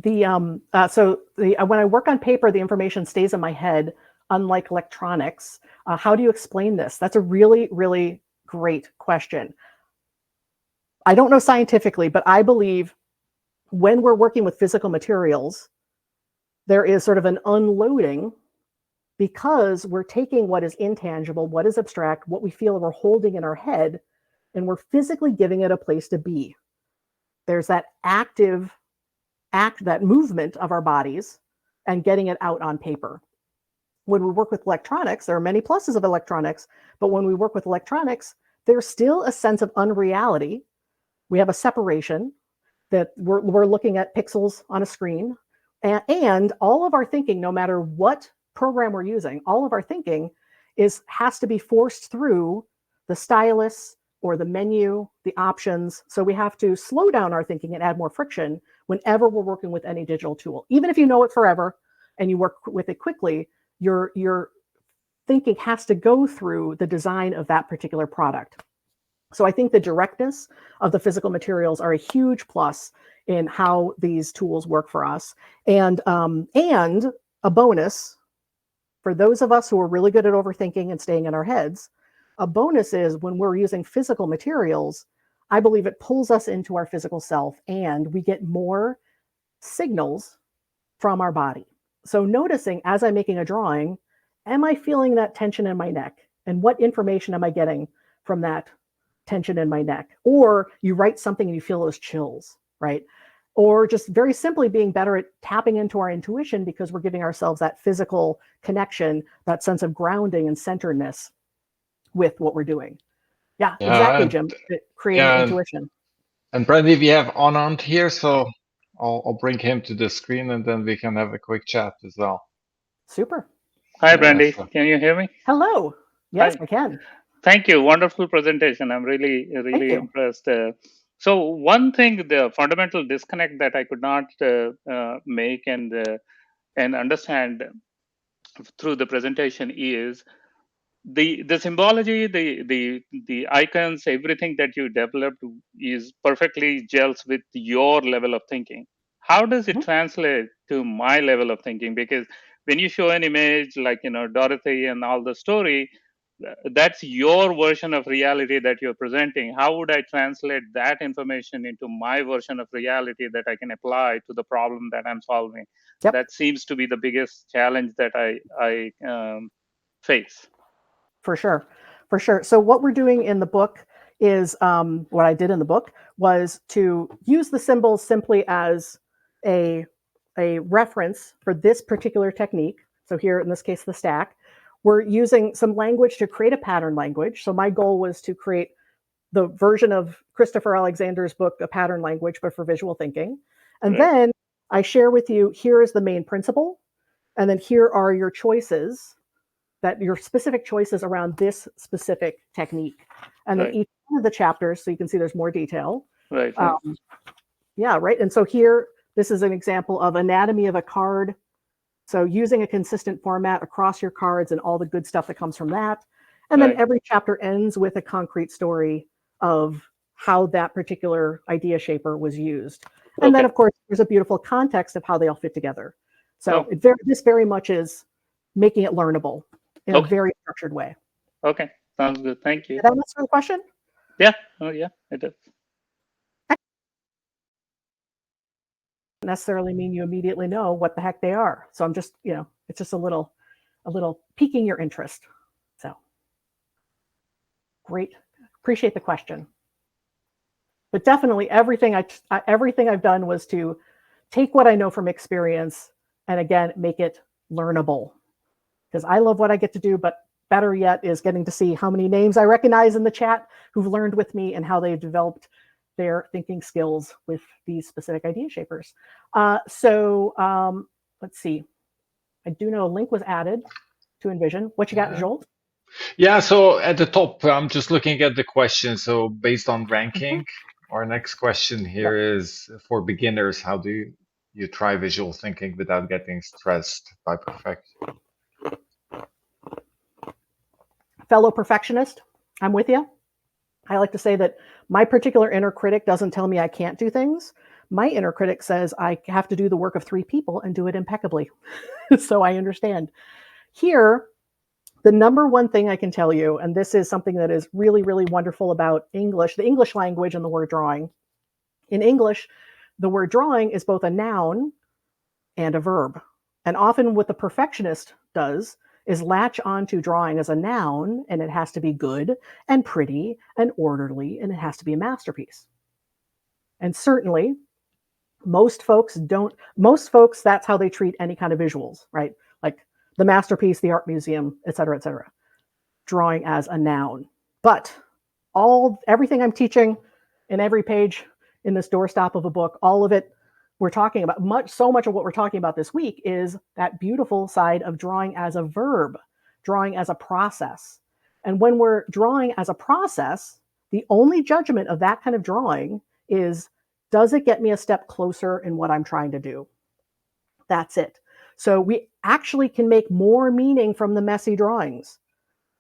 When I work on paper, the information stays in my head unlike electronics? How do you explain this? That's a really, really great question. I don't know scientifically, but I believe when we're working with physical materials, there is sort of an unloading because we're taking what is intangible, what is abstract, what we feel we're holding in our head, and we're physically giving it a place to be. There's that that movement of our bodies and getting it out on paper. When we work with electronics, there are many pluses of electronics, but when we work with electronics, there's still a sense of unreality. We have a separation that we're looking at pixels on a screen, and all of our thinking, no matter what program we're using, all of our thinking has to be forced through the stylus or the menu, the options. So we have to slow down our thinking and add more friction whenever we're working with any digital tool. Even if you know it forever and you work with it quickly, your thinking has to go through the design of that particular product. So I think the directness of the physical materials are a huge plus in how these tools work for us. And a bonus for those of us who are really good at overthinking and staying in our heads, a bonus is when we're using physical materials, I believe it pulls us into our physical self and we get more signals from our body. So noticing as I'm making a drawing, am I feeling that tension in my neck? And what information am I getting from that tension in my neck? Or you write something and you feel those chills, right? Or just very simply being better at tapping into our intuition because we're giving ourselves that physical connection, that sense of grounding and centeredness with what we're doing. Yeah, exactly, Jim. Creating intuition. And Brandy, we have Anand here, so I'll bring him to the screen and then we can have a quick chat as well. Super. Hi, Brandy. Can you hear me? Hello. Yes, Hi. I can. Thank you. Wonderful presentation. I'm really impressed. So one thing, the fundamental disconnect that I could not make and understand through the presentation is the symbology, the icons, everything that you developed is perfectly gels with your level of thinking. How does it translate to my level of thinking? Because when you show an image like Dorothy and all the story, that's your version of reality that you're presenting. How would I translate that information into my version of reality that I can apply to the problem that I'm solving? Yep. That seems to be the biggest challenge that I face. For sure. For sure. So what we're doing in the book is what I did in the book was to use the symbols simply as a reference for this particular technique. So here, in this case, the stack, we're using some language to create a pattern language. So my goal was to create the version of Christopher Alexander's book, A Pattern Language, but for visual thinking. And then I share with you, here is the main principle. And then here are your choices, that your specific choices around this specific technique. And then each one of the chapters, so you can see there's more detail. Right. Yeah, right. And so here, this is an example of anatomy of a card. So using a consistent format across your cards and all the good stuff that comes from that. And then every chapter ends with a concrete story of how that particular idea shaper was used. And then, of course, there's a beautiful context of how they all fit together. So this very much is making it learnable in a very structured way. Okay, sounds good. Thank you. Did that answer the question? Yeah. Oh, yeah, it does. Necessarily mean you immediately know what the heck they are. So I'm just, it's just a little piquing your interest. So great. Appreciate the question. But definitely everything I've done was to take what I know from experience and again, make it learnable. Because I love what I get to do, but better yet is getting to see how many names I recognize in the chat who've learned with me and how they've developed their thinking skills with these specific idea shapers. Let's see. I do know a link was added to Envision. What you got, Jolt? Yeah, so at the top, I'm just looking at the question. So based on ranking, our next question here is for beginners, how do you try visual thinking without getting stressed by perfection? Fellow perfectionist, I'm with you. I like to say that my particular inner critic doesn't tell me I can't do things. My inner critic says I have to do the work of 3 people and do it impeccably. So I understand. Here, the number one thing I can tell you, and this is something that is really, really wonderful about English, the English language and the word drawing. In English, the word drawing is both a noun and a verb. And often what the perfectionist does is latch onto drawing as a noun, and it has to be good and pretty and orderly, and it has to be a masterpiece. And certainly, most folks, that's how they treat any kind of visuals, right? Like the masterpiece, the art museum, et cetera, et cetera. Drawing as a noun. But everything I'm teaching in every page in this doorstop of a book, all of it we're talking about, so much of what we're talking about this week is that beautiful side of drawing as a verb, drawing as a process. And when we're drawing as a process, the only judgment of that kind of drawing is, does it get me a step closer in what I'm trying to do? That's it. So we actually can make more meaning from the messy drawings.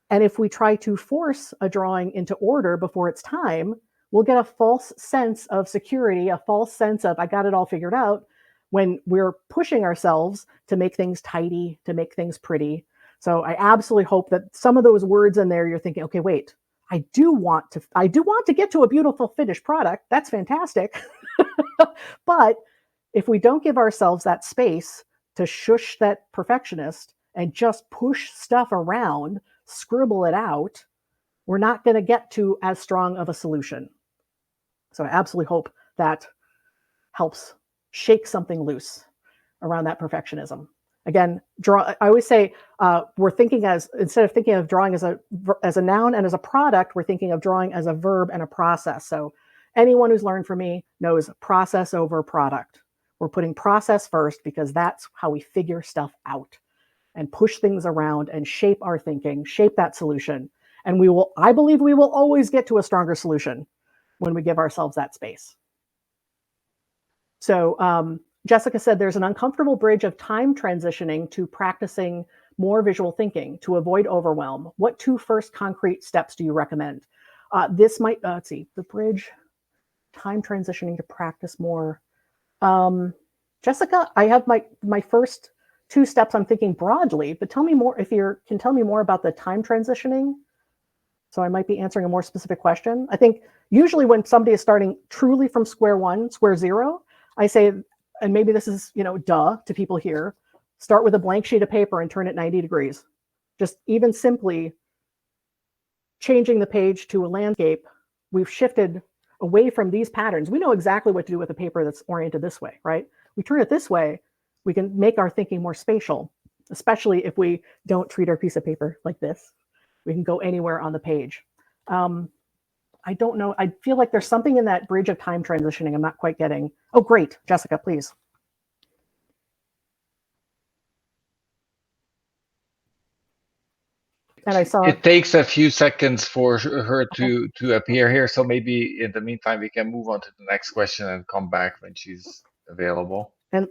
And if we try to force a drawing into order before it's time, we'll get a false sense of security, a false sense of, I got it all figured out, when we're pushing ourselves to make things tidy, to make things pretty. So I absolutely hope that some of those words in there, you're thinking, okay, wait, I do want to get to a beautiful finished product. That's fantastic. But if we don't give ourselves that space to shush that perfectionist and just push stuff around, scribble it out, we're not going to get to as strong of a solution. So I absolutely hope that helps shake something loose around that perfectionism. Again, I always say we're thinking instead of thinking of drawing as a noun and as a product, we're thinking of drawing as a verb and a process. So anyone who's learned from me knows process over product. We're putting process first because that's how we figure stuff out and push things around and shape our thinking, shape that solution. And I believe we will always get to a stronger solution when we give ourselves that space. So Jessica said there's an uncomfortable bridge of time transitioning to practicing more visual thinking to avoid overwhelm. What 2 first concrete steps do you recommend? This might, let's see, the bridge, time transitioning to practice more. Jessica, I have my first 2 steps I'm thinking broadly, but tell me more if you can tell me more about the time transitioning. So I might be answering a more specific question. I think usually when somebody is starting truly from square zero, I say, and maybe this is, duh to people here, start with a blank sheet of paper and turn it 90 degrees. Just even simply changing the page to a landscape, we've shifted away from these patterns. We know exactly what to do with a paper that's oriented this way, right? We turn it this way, we can make our thinking more spatial, especially if we don't treat our piece of paper like this. We can go anywhere on the page. I don't know. I feel like there's something in that bridge of time transitioning I'm not quite getting. Oh, great. Jessica, please. And I saw it takes a few seconds for her to appear here. So maybe in the meantime, we can move on to the next question and come back when she's available. And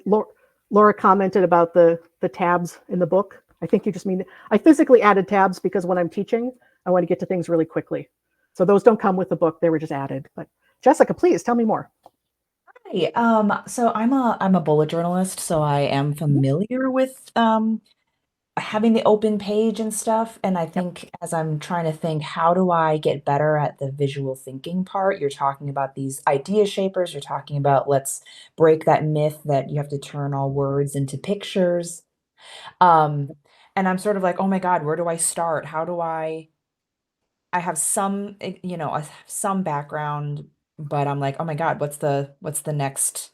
Laura commented about the tabs in the book. I think you just mean, I physically added tabs because when I'm teaching, I want to get to things really quickly. So those don't come with the book. They were just added. But Jessica, please tell me more. Hi. So I'm a bullet journalist, so I am familiar with having the open page and stuff. And I think as I'm trying to think, how do I get better at the visual thinking part? You're talking about these idea shapers. You're talking about let's break that myth that you have to turn all words into pictures. And I'm sort of like, oh my God, where do I start? How do I have some, some background, but I'm like, oh my God, what's the next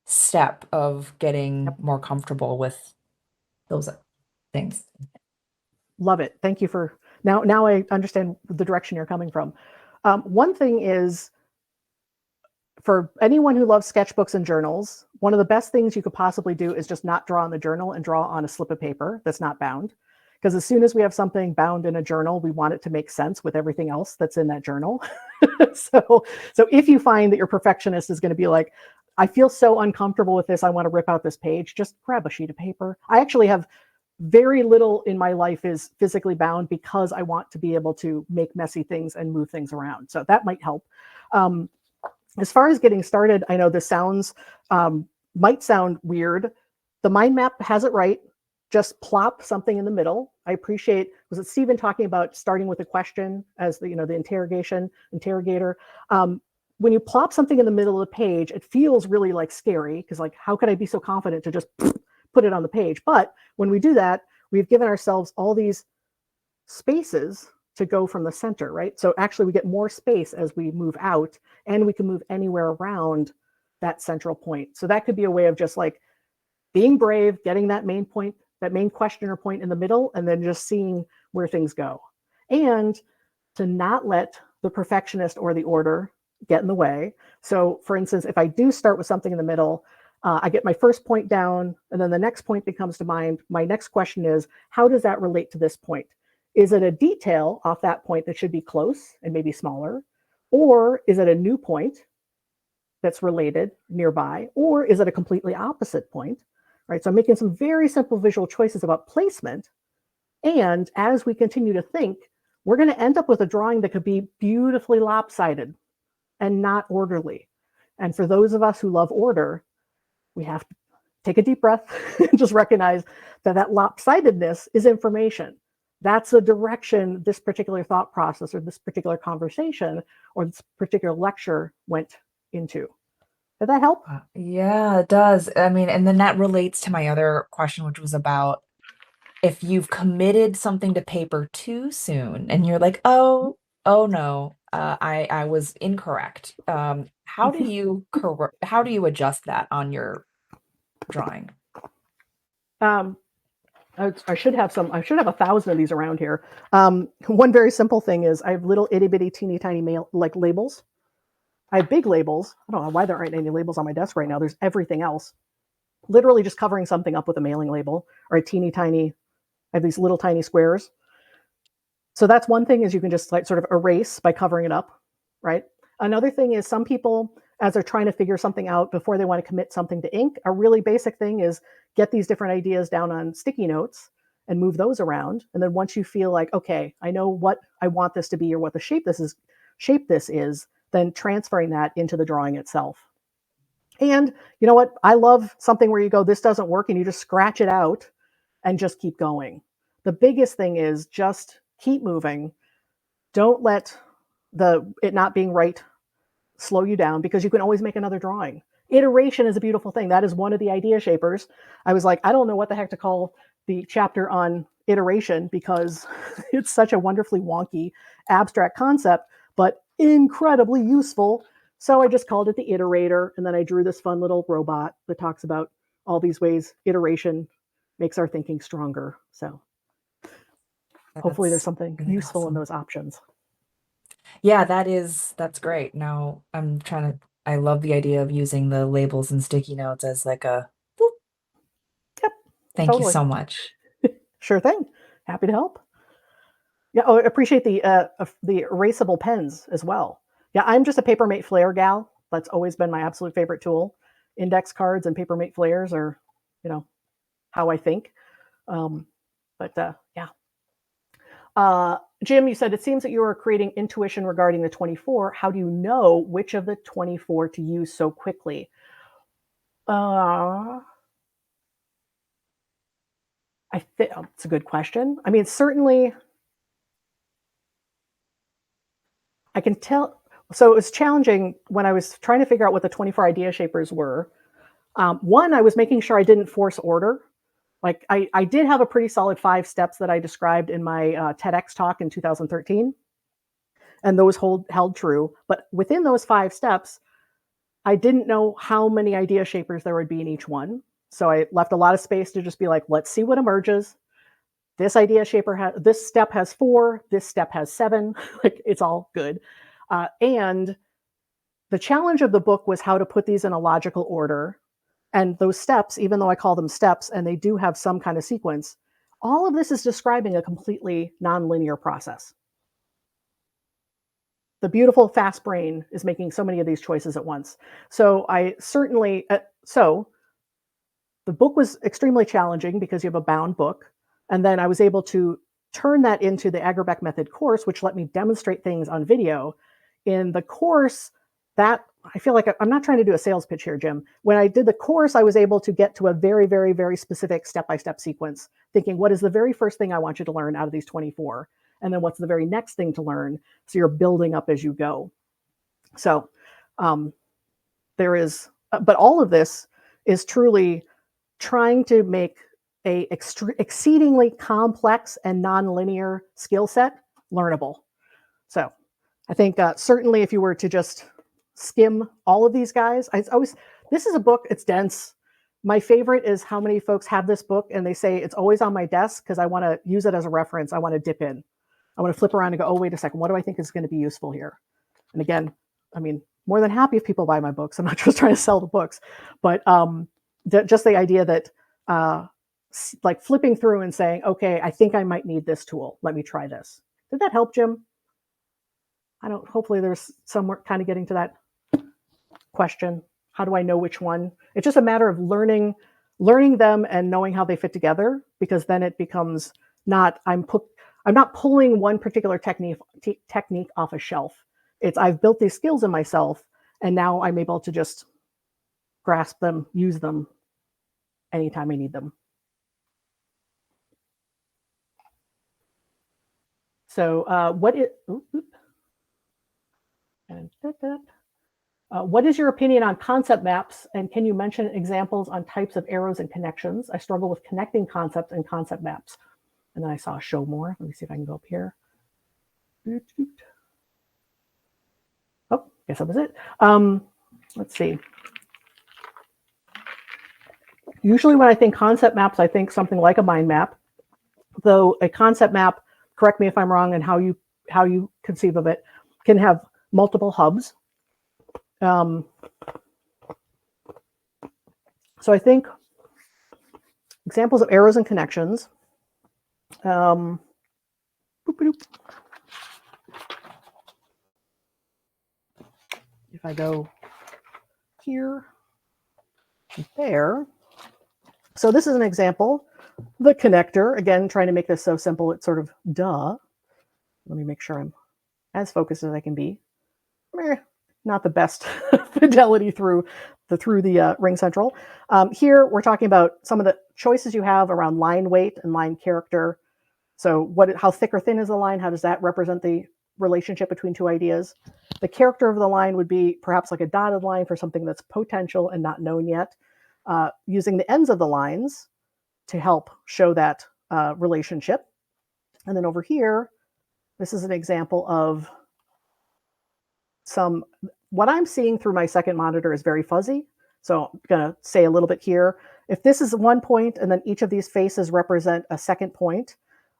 step of getting more comfortable with those things? Love it. Thank you for now I understand the direction you're coming from. One thing is, for anyone who loves sketchbooks and journals, one of the best things you could possibly do is just not draw on the journal and draw on a slip of paper that's not bound. Because as soon as we have something bound in a journal, we want it to make sense with everything else that's in that journal. So if you find that your perfectionist is going to be like, I feel so uncomfortable with this, I want to rip out this page, just grab a sheet of paper. I actually have very little in my life is physically bound because I want to be able to make messy things and move things around. So that might help. As far as getting started, I know this might sound weird. The mind map has it right. just plop something in the middle. I appreciate, was it Stephen talking about starting with a question as the, the interrogator? When you plop something in the middle of the page, it feels really like scary because like, how could I be so confident to just put it on the page? But when we do that, we've given ourselves all these spaces to go from the center, right? So actually we get more space as we move out, and we can move anywhere around that central point. So that could be a way of just like being brave, getting that main point, that main question or point in the middle, and then just seeing where things go. And to not let the perfectionist or the order get in the way. So for instance, if I do start with something in the middle, I get my first point down, and then the next point that comes to mind, my next question is, how does that relate to this point? Is it a detail off that point that should be close and maybe smaller? Or is it a new point that's related nearby? Or is it a completely opposite point? Right? So I'm making some very simple visual choices about placement. And as we continue to think, we're going to end up with a drawing that could be beautifully lopsided and not orderly. And for those of us who love order, we have to take a deep breath and just recognize that that lopsidedness is information. That's the direction this particular thought process or this particular conversation or this particular lecture went into. Did that help? Yeah, it does. I mean, and then that relates to my other question, which was about if you've committed something to paper too soon and you're like, oh no, I was incorrect. How do you adjust that on your drawing? I should have 1,000 of these around here. One very simple thing is I have little itty bitty teeny tiny labels. I have big labels. I don't know why there aren't any labels on my desk right now. There's everything else. Literally just covering something up with a mailing label or a teeny tiny, I have these little tiny squares. So that's one thing, is you can just like sort of erase by covering it up, right? Another thing is some people, as they're trying to figure something out before they want to commit something to ink, a really basic thing is get these different ideas down on sticky notes and move those around. And then once you feel like, okay, I know what I want this to be or what the shape this is, then transferring that into the drawing itself. And you know what? I love something where you go, this doesn't work, and you just scratch it out and just keep going. The biggest thing is just keep moving. Don't let it not being right slow you down, because you can always make another drawing. Iteration is a beautiful thing. That is one of the idea shapers. I was like, I don't know what the heck to call the chapter on iteration, because it's such a wonderfully wonky abstract concept, but incredibly useful. So I just called it the iterator, and then I drew this fun little robot that talks about all these ways iteration makes our thinking stronger. So hopefully there's something really useful in those options. Yeah, that's great. Now I love the idea of using the labels and sticky notes as like a boop. Yep. Thank you so much. Sure thing. Happy to help. Yeah, I appreciate the erasable pens as well. Yeah, I'm just a Papermate Flare gal. That's always been my absolute favorite tool. Index cards and Papermate Flares are, how I think. Yeah. Jim, you said it seems that you are creating intuition regarding the 24. How do you know which of the 24 to use so quickly? I think it's a good question. I mean, certainly I can tell. So it was challenging when I was trying to figure out what the 24 idea shapers were. One, I was making sure I didn't force order. Like I did have a pretty solid 5 steps that I described in my TEDx talk in 2013. And those held true. But within those 5 steps, I didn't know how many idea shapers there would be in each one. So I left a lot of space to just be like, let's see what emerges. This idea shaper this step has 4, this step has 7. Like, it's all good. And the challenge of the book was how to put these in a logical order. And those steps, even though I call them steps and they do have some kind of sequence, all of this is describing a completely nonlinear process. The beautiful fast brain is making so many of these choices at once. So the book was extremely challenging because you have a bound book. And then I was able to turn that into the Aggerbeck Method course, which let me demonstrate things on video. In the course, that, I feel like I'm not trying to do a sales pitch here, Jim. When I did the course, I was able to get to a very, very, very specific step-by-step sequence, thinking, what is the very first thing I want you to learn out of these 24? And then what's the very next thing to learn? So you're building up as you go. So there is, but all of this is truly trying to make a exceedingly complex and nonlinear skill set learnable. So I think certainly if you were to just skim all of these guys, this is a book, it's dense. My favorite is how many folks have this book and they say it's always on my desk because I want to use it as a reference. I want to dip in. I want to flip around and go, oh, wait a second, what do I think is going to be useful here? And again, I mean, more than happy if people buy my books. I'm not just trying to sell the books, but just the idea that like flipping through and saying, okay, I think I might need this tool. Let me try this. Did that help, Jim? Hopefully there's somewhere kind of getting to that question. How do I know which one? It's just a matter of learning them and knowing how they fit together, because then it becomes not, I'm not pulling one particular technique off a shelf. It's I've built these skills in myself and now I'm able to just grasp them, use them anytime I need them. So what is your opinion on concept maps, and can you mention examples on types of arrows and connections? I struggle with connecting concepts and concept maps. And then I saw show more. Let me see if I can go up here. Oh, guess that was it. Let's see. Usually when I think concept maps, I think something like a mind map, though a concept map, correct me if I'm wrong, and how you conceive of it, can have multiple hubs. So I think examples of arrows and connections. If I go here, there. So this is an example. The connector, again, trying to make this so simple, it's sort of duh. Let me make sure I'm as focused as I can be. Not the best fidelity through the ring central. Here we're talking about some of the choices you have around line weight and line character. So how thick or thin is the line? How does that represent the relationship between two ideas? The character of the line would be perhaps like a dotted line for something that's potential and not known yet. Using the ends of the lines to help show that relationship. And then over here, this is an example of what I'm seeing through my second monitor is very fuzzy. So I'm going to say a little bit here. If this is one point and then each of these faces represent a second point,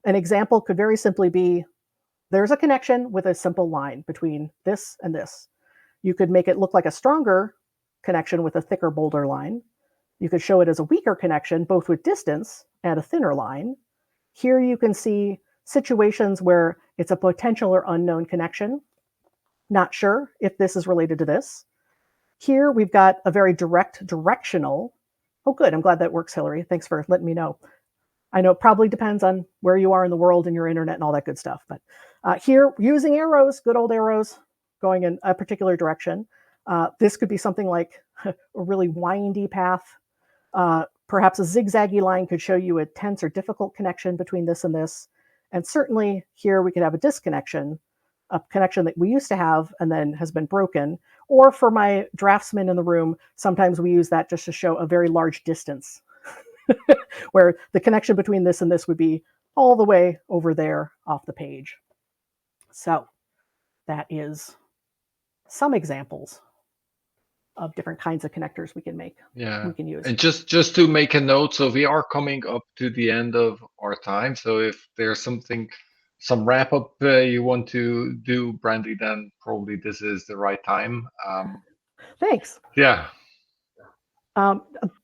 an example could very simply be, there's a connection with a simple line between this and this. You could make it look like a stronger connection with a thicker, bolder line. You could show it as a weaker connection, both with distance and a thinner line. Here you can see situations where it's a potential or unknown connection. Not sure if this is related to this. Here we've got a very direct directional. Oh, good. I'm glad that works, Hillary. Thanks for letting me know. I know it probably depends on where you are in the world and your internet and all that good stuff. But here, using arrows, good old arrows, going in a particular direction. This could be something like a really windy path. Perhaps a zigzaggy line could show you a tense or difficult connection between this and this. And certainly here we could have a disconnection, a connection that we used to have and then has been broken. Or for my draftsmen in the room, sometimes we use that just to show a very large distance where the connection between this and this would be all the way over there off the page. So that is some examples of different kinds of connectors we can make. Yeah, we can use. And just to make a note, so we are coming up to the end of our time. So if there's some wrap up you want to do, Brandy, then probably this is the right time. Thanks. Yeah.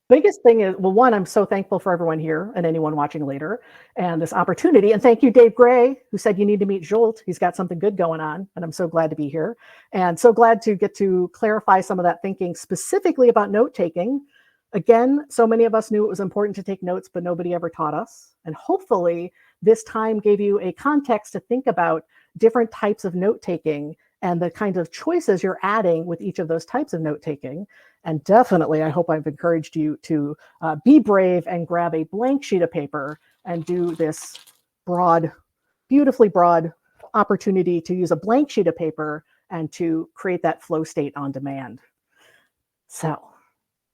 Biggest thing is, well, one, I'm so thankful for everyone here and anyone watching later and this opportunity. And thank you, Dave Gray, who said you need to meet Jolt. He's got something good going on, and I'm so glad to be here. And so glad to get to clarify some of that thinking specifically about note taking. Again, so many of us knew it was important to take notes, but nobody ever taught us. And hopefully this time gave you a context to think about different types of note taking and the kind of choices you're adding with each of those types of note-taking. And definitely, I hope I've encouraged you to be brave and grab a blank sheet of paper and do this broad, beautifully broad opportunity to use a blank sheet of paper and to create that flow state on demand. So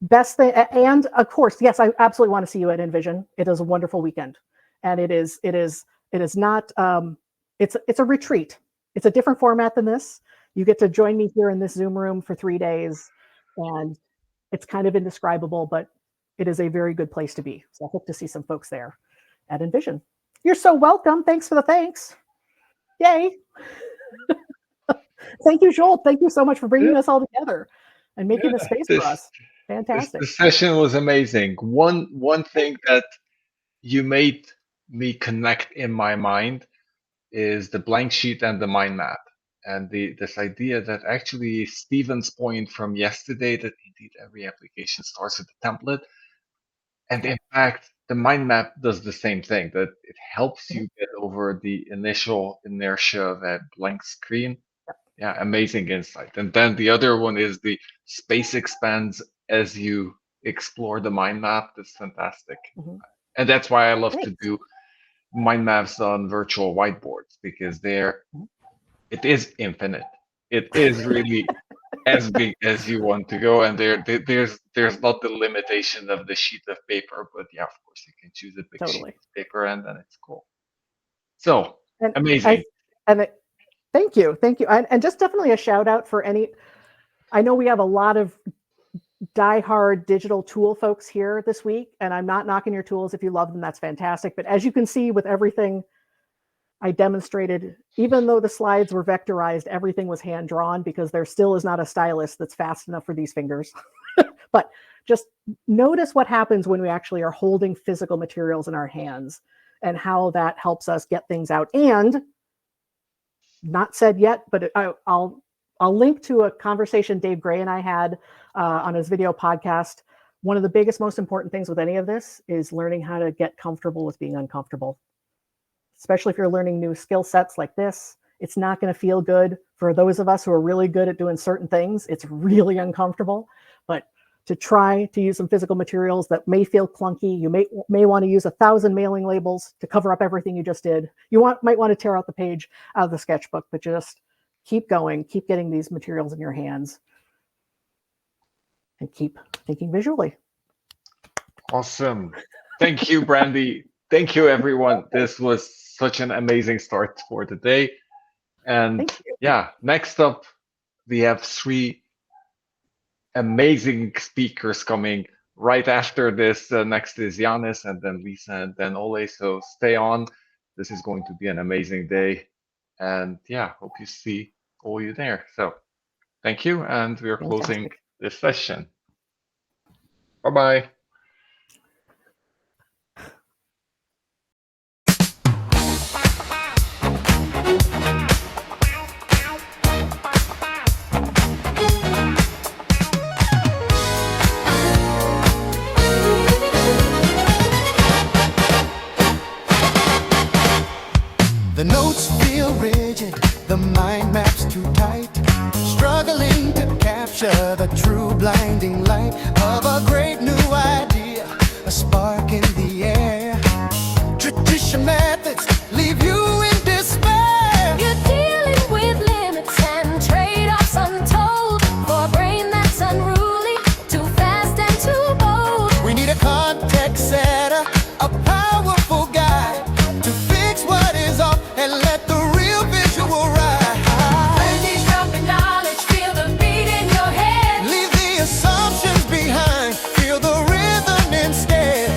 best thing, and of course, yes, I absolutely want to see you at Envision. It is a wonderful weekend, and it is not, it's a retreat. It's a different format than this. You get to join me here in this Zoom room for 3 days, and it's kind of indescribable, but it is a very good place to be. So I hope to see some folks there at Envision. You're so welcome. Thanks for the thanks. Yay. Thank you, Joel. Thank you so much for bringing us all together and making the space for us. Fantastic. This session was amazing. One thing that you made me connect in my mind is the blank sheet and the mind map. And this idea that actually Stephen's point from yesterday, that indeed every application starts with a template. And in fact, the mind map does the same thing, that it helps you get over the initial inertia of that blank screen. Yeah, amazing insight. And then the other one is the space expands as you explore the mind map. That's fantastic. And that's why I love to do mind maps on virtual whiteboards, because it is infinite. It is really as big as you want to go, and there's not the limitation of the sheet of paper, but yeah, of course you can choose a big sheet of paper, and then it's cool. So amazing. Thank you. And just definitely a shout out for I know we have a lot of diehard digital tool folks here this week, and I'm not knocking your tools. If you love them, that's fantastic. But as you can see with everything I demonstrated, even though the slides were vectorized, everything was hand drawn, because there still is not a stylus that's fast enough for these fingers. But just notice what happens when we actually are holding physical materials in our hands, and how that helps us get things out. And not said yet, but I'll link to a conversation Dave Gray and I had on his video podcast. One of the biggest, most important things with any of this is learning how to get comfortable with being uncomfortable. Especially if you're learning new skill sets like this, it's not going to feel good. For those of us who are really good at doing certain things, it's really uncomfortable. But to try to use some physical materials that may feel clunky, you may want to use 1,000 mailing labels to cover up everything you just did. You might want to tear out the page out of the sketchbook, but just keep going, keep getting these materials in your hands, and keep thinking visually. Awesome. Thank you, Brandy. Thank you, everyone. This was such an amazing start for the day. And yeah, next up, we have 3 amazing speakers coming right after this. Next is Yanis, and then Lisa, and then Ole. So stay on. This is going to be an amazing day. And yeah, hope you see all you there. So thank you. And we are closing this session. Bye-bye. The notes feel rigid, the mind map's too tight, struggling to capture the true blinding light of a great new idea, a spark in the air. Tradition methods leave you in despair. You're dealing with limits and trade-offs untold, for a brain that's unruly, too fast and too bold. We need a context setter, a powerful guide to fix what is off and let the real visual rise. Brandy's dropping knowledge, feel the beat in your head. Leave the assumptions behind, feel the rhythm instead.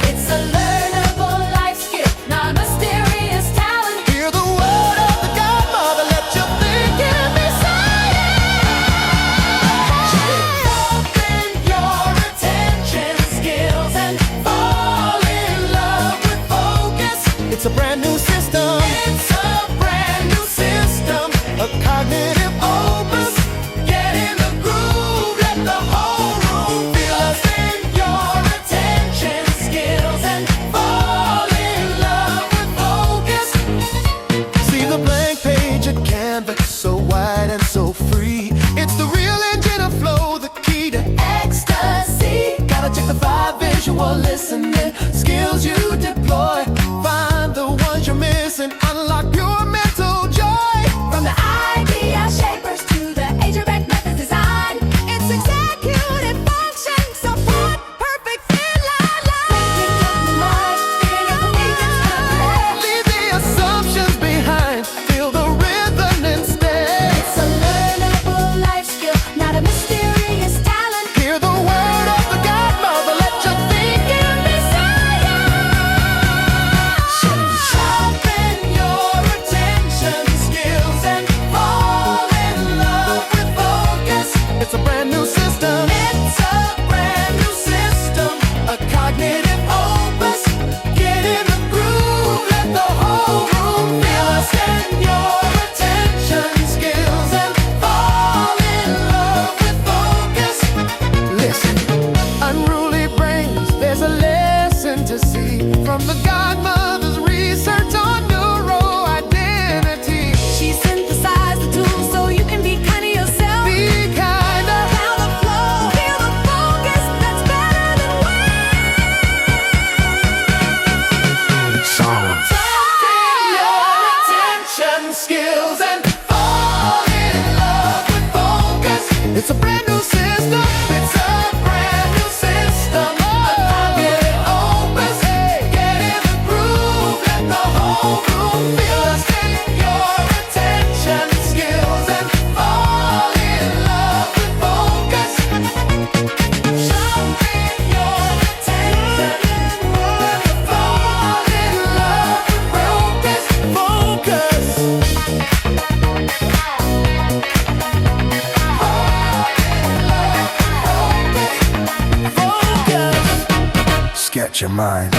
listening, skills you deploy. Find the ones you're missing, unlock your mental joy. From the idea shapers to the Aggerbeck Method design, it's executive function support, perfect in Leave the assumptions behind, feel the rhythm instead. It's a learnable life skill, not a mysterious talent. Hear the word of the godmother, let your thinking be sharpen your attention skills and fall in love with focus. It's a brand new system. It's a brand new system, a cognitive opus. Get in the groove, let the whole room feel us. Send your attention skills and fall in love with focus. Listen, unruly brains, there's a lesson to see from the godmother's research on neuroidentity. She synthesized the tools so you can be kind to yourself. Be kind of Feel the flow, feel the focus, that's better than sharpen your attention skills and fall in love with focus. It's a brand new system. It's a brand new system. A cognitive opus. Get in the groove. Let the whole room feel us. Take your attention skills and fall in love with focus. Sharpen your attention and fall in love with focus. Focus. Sketch your mind.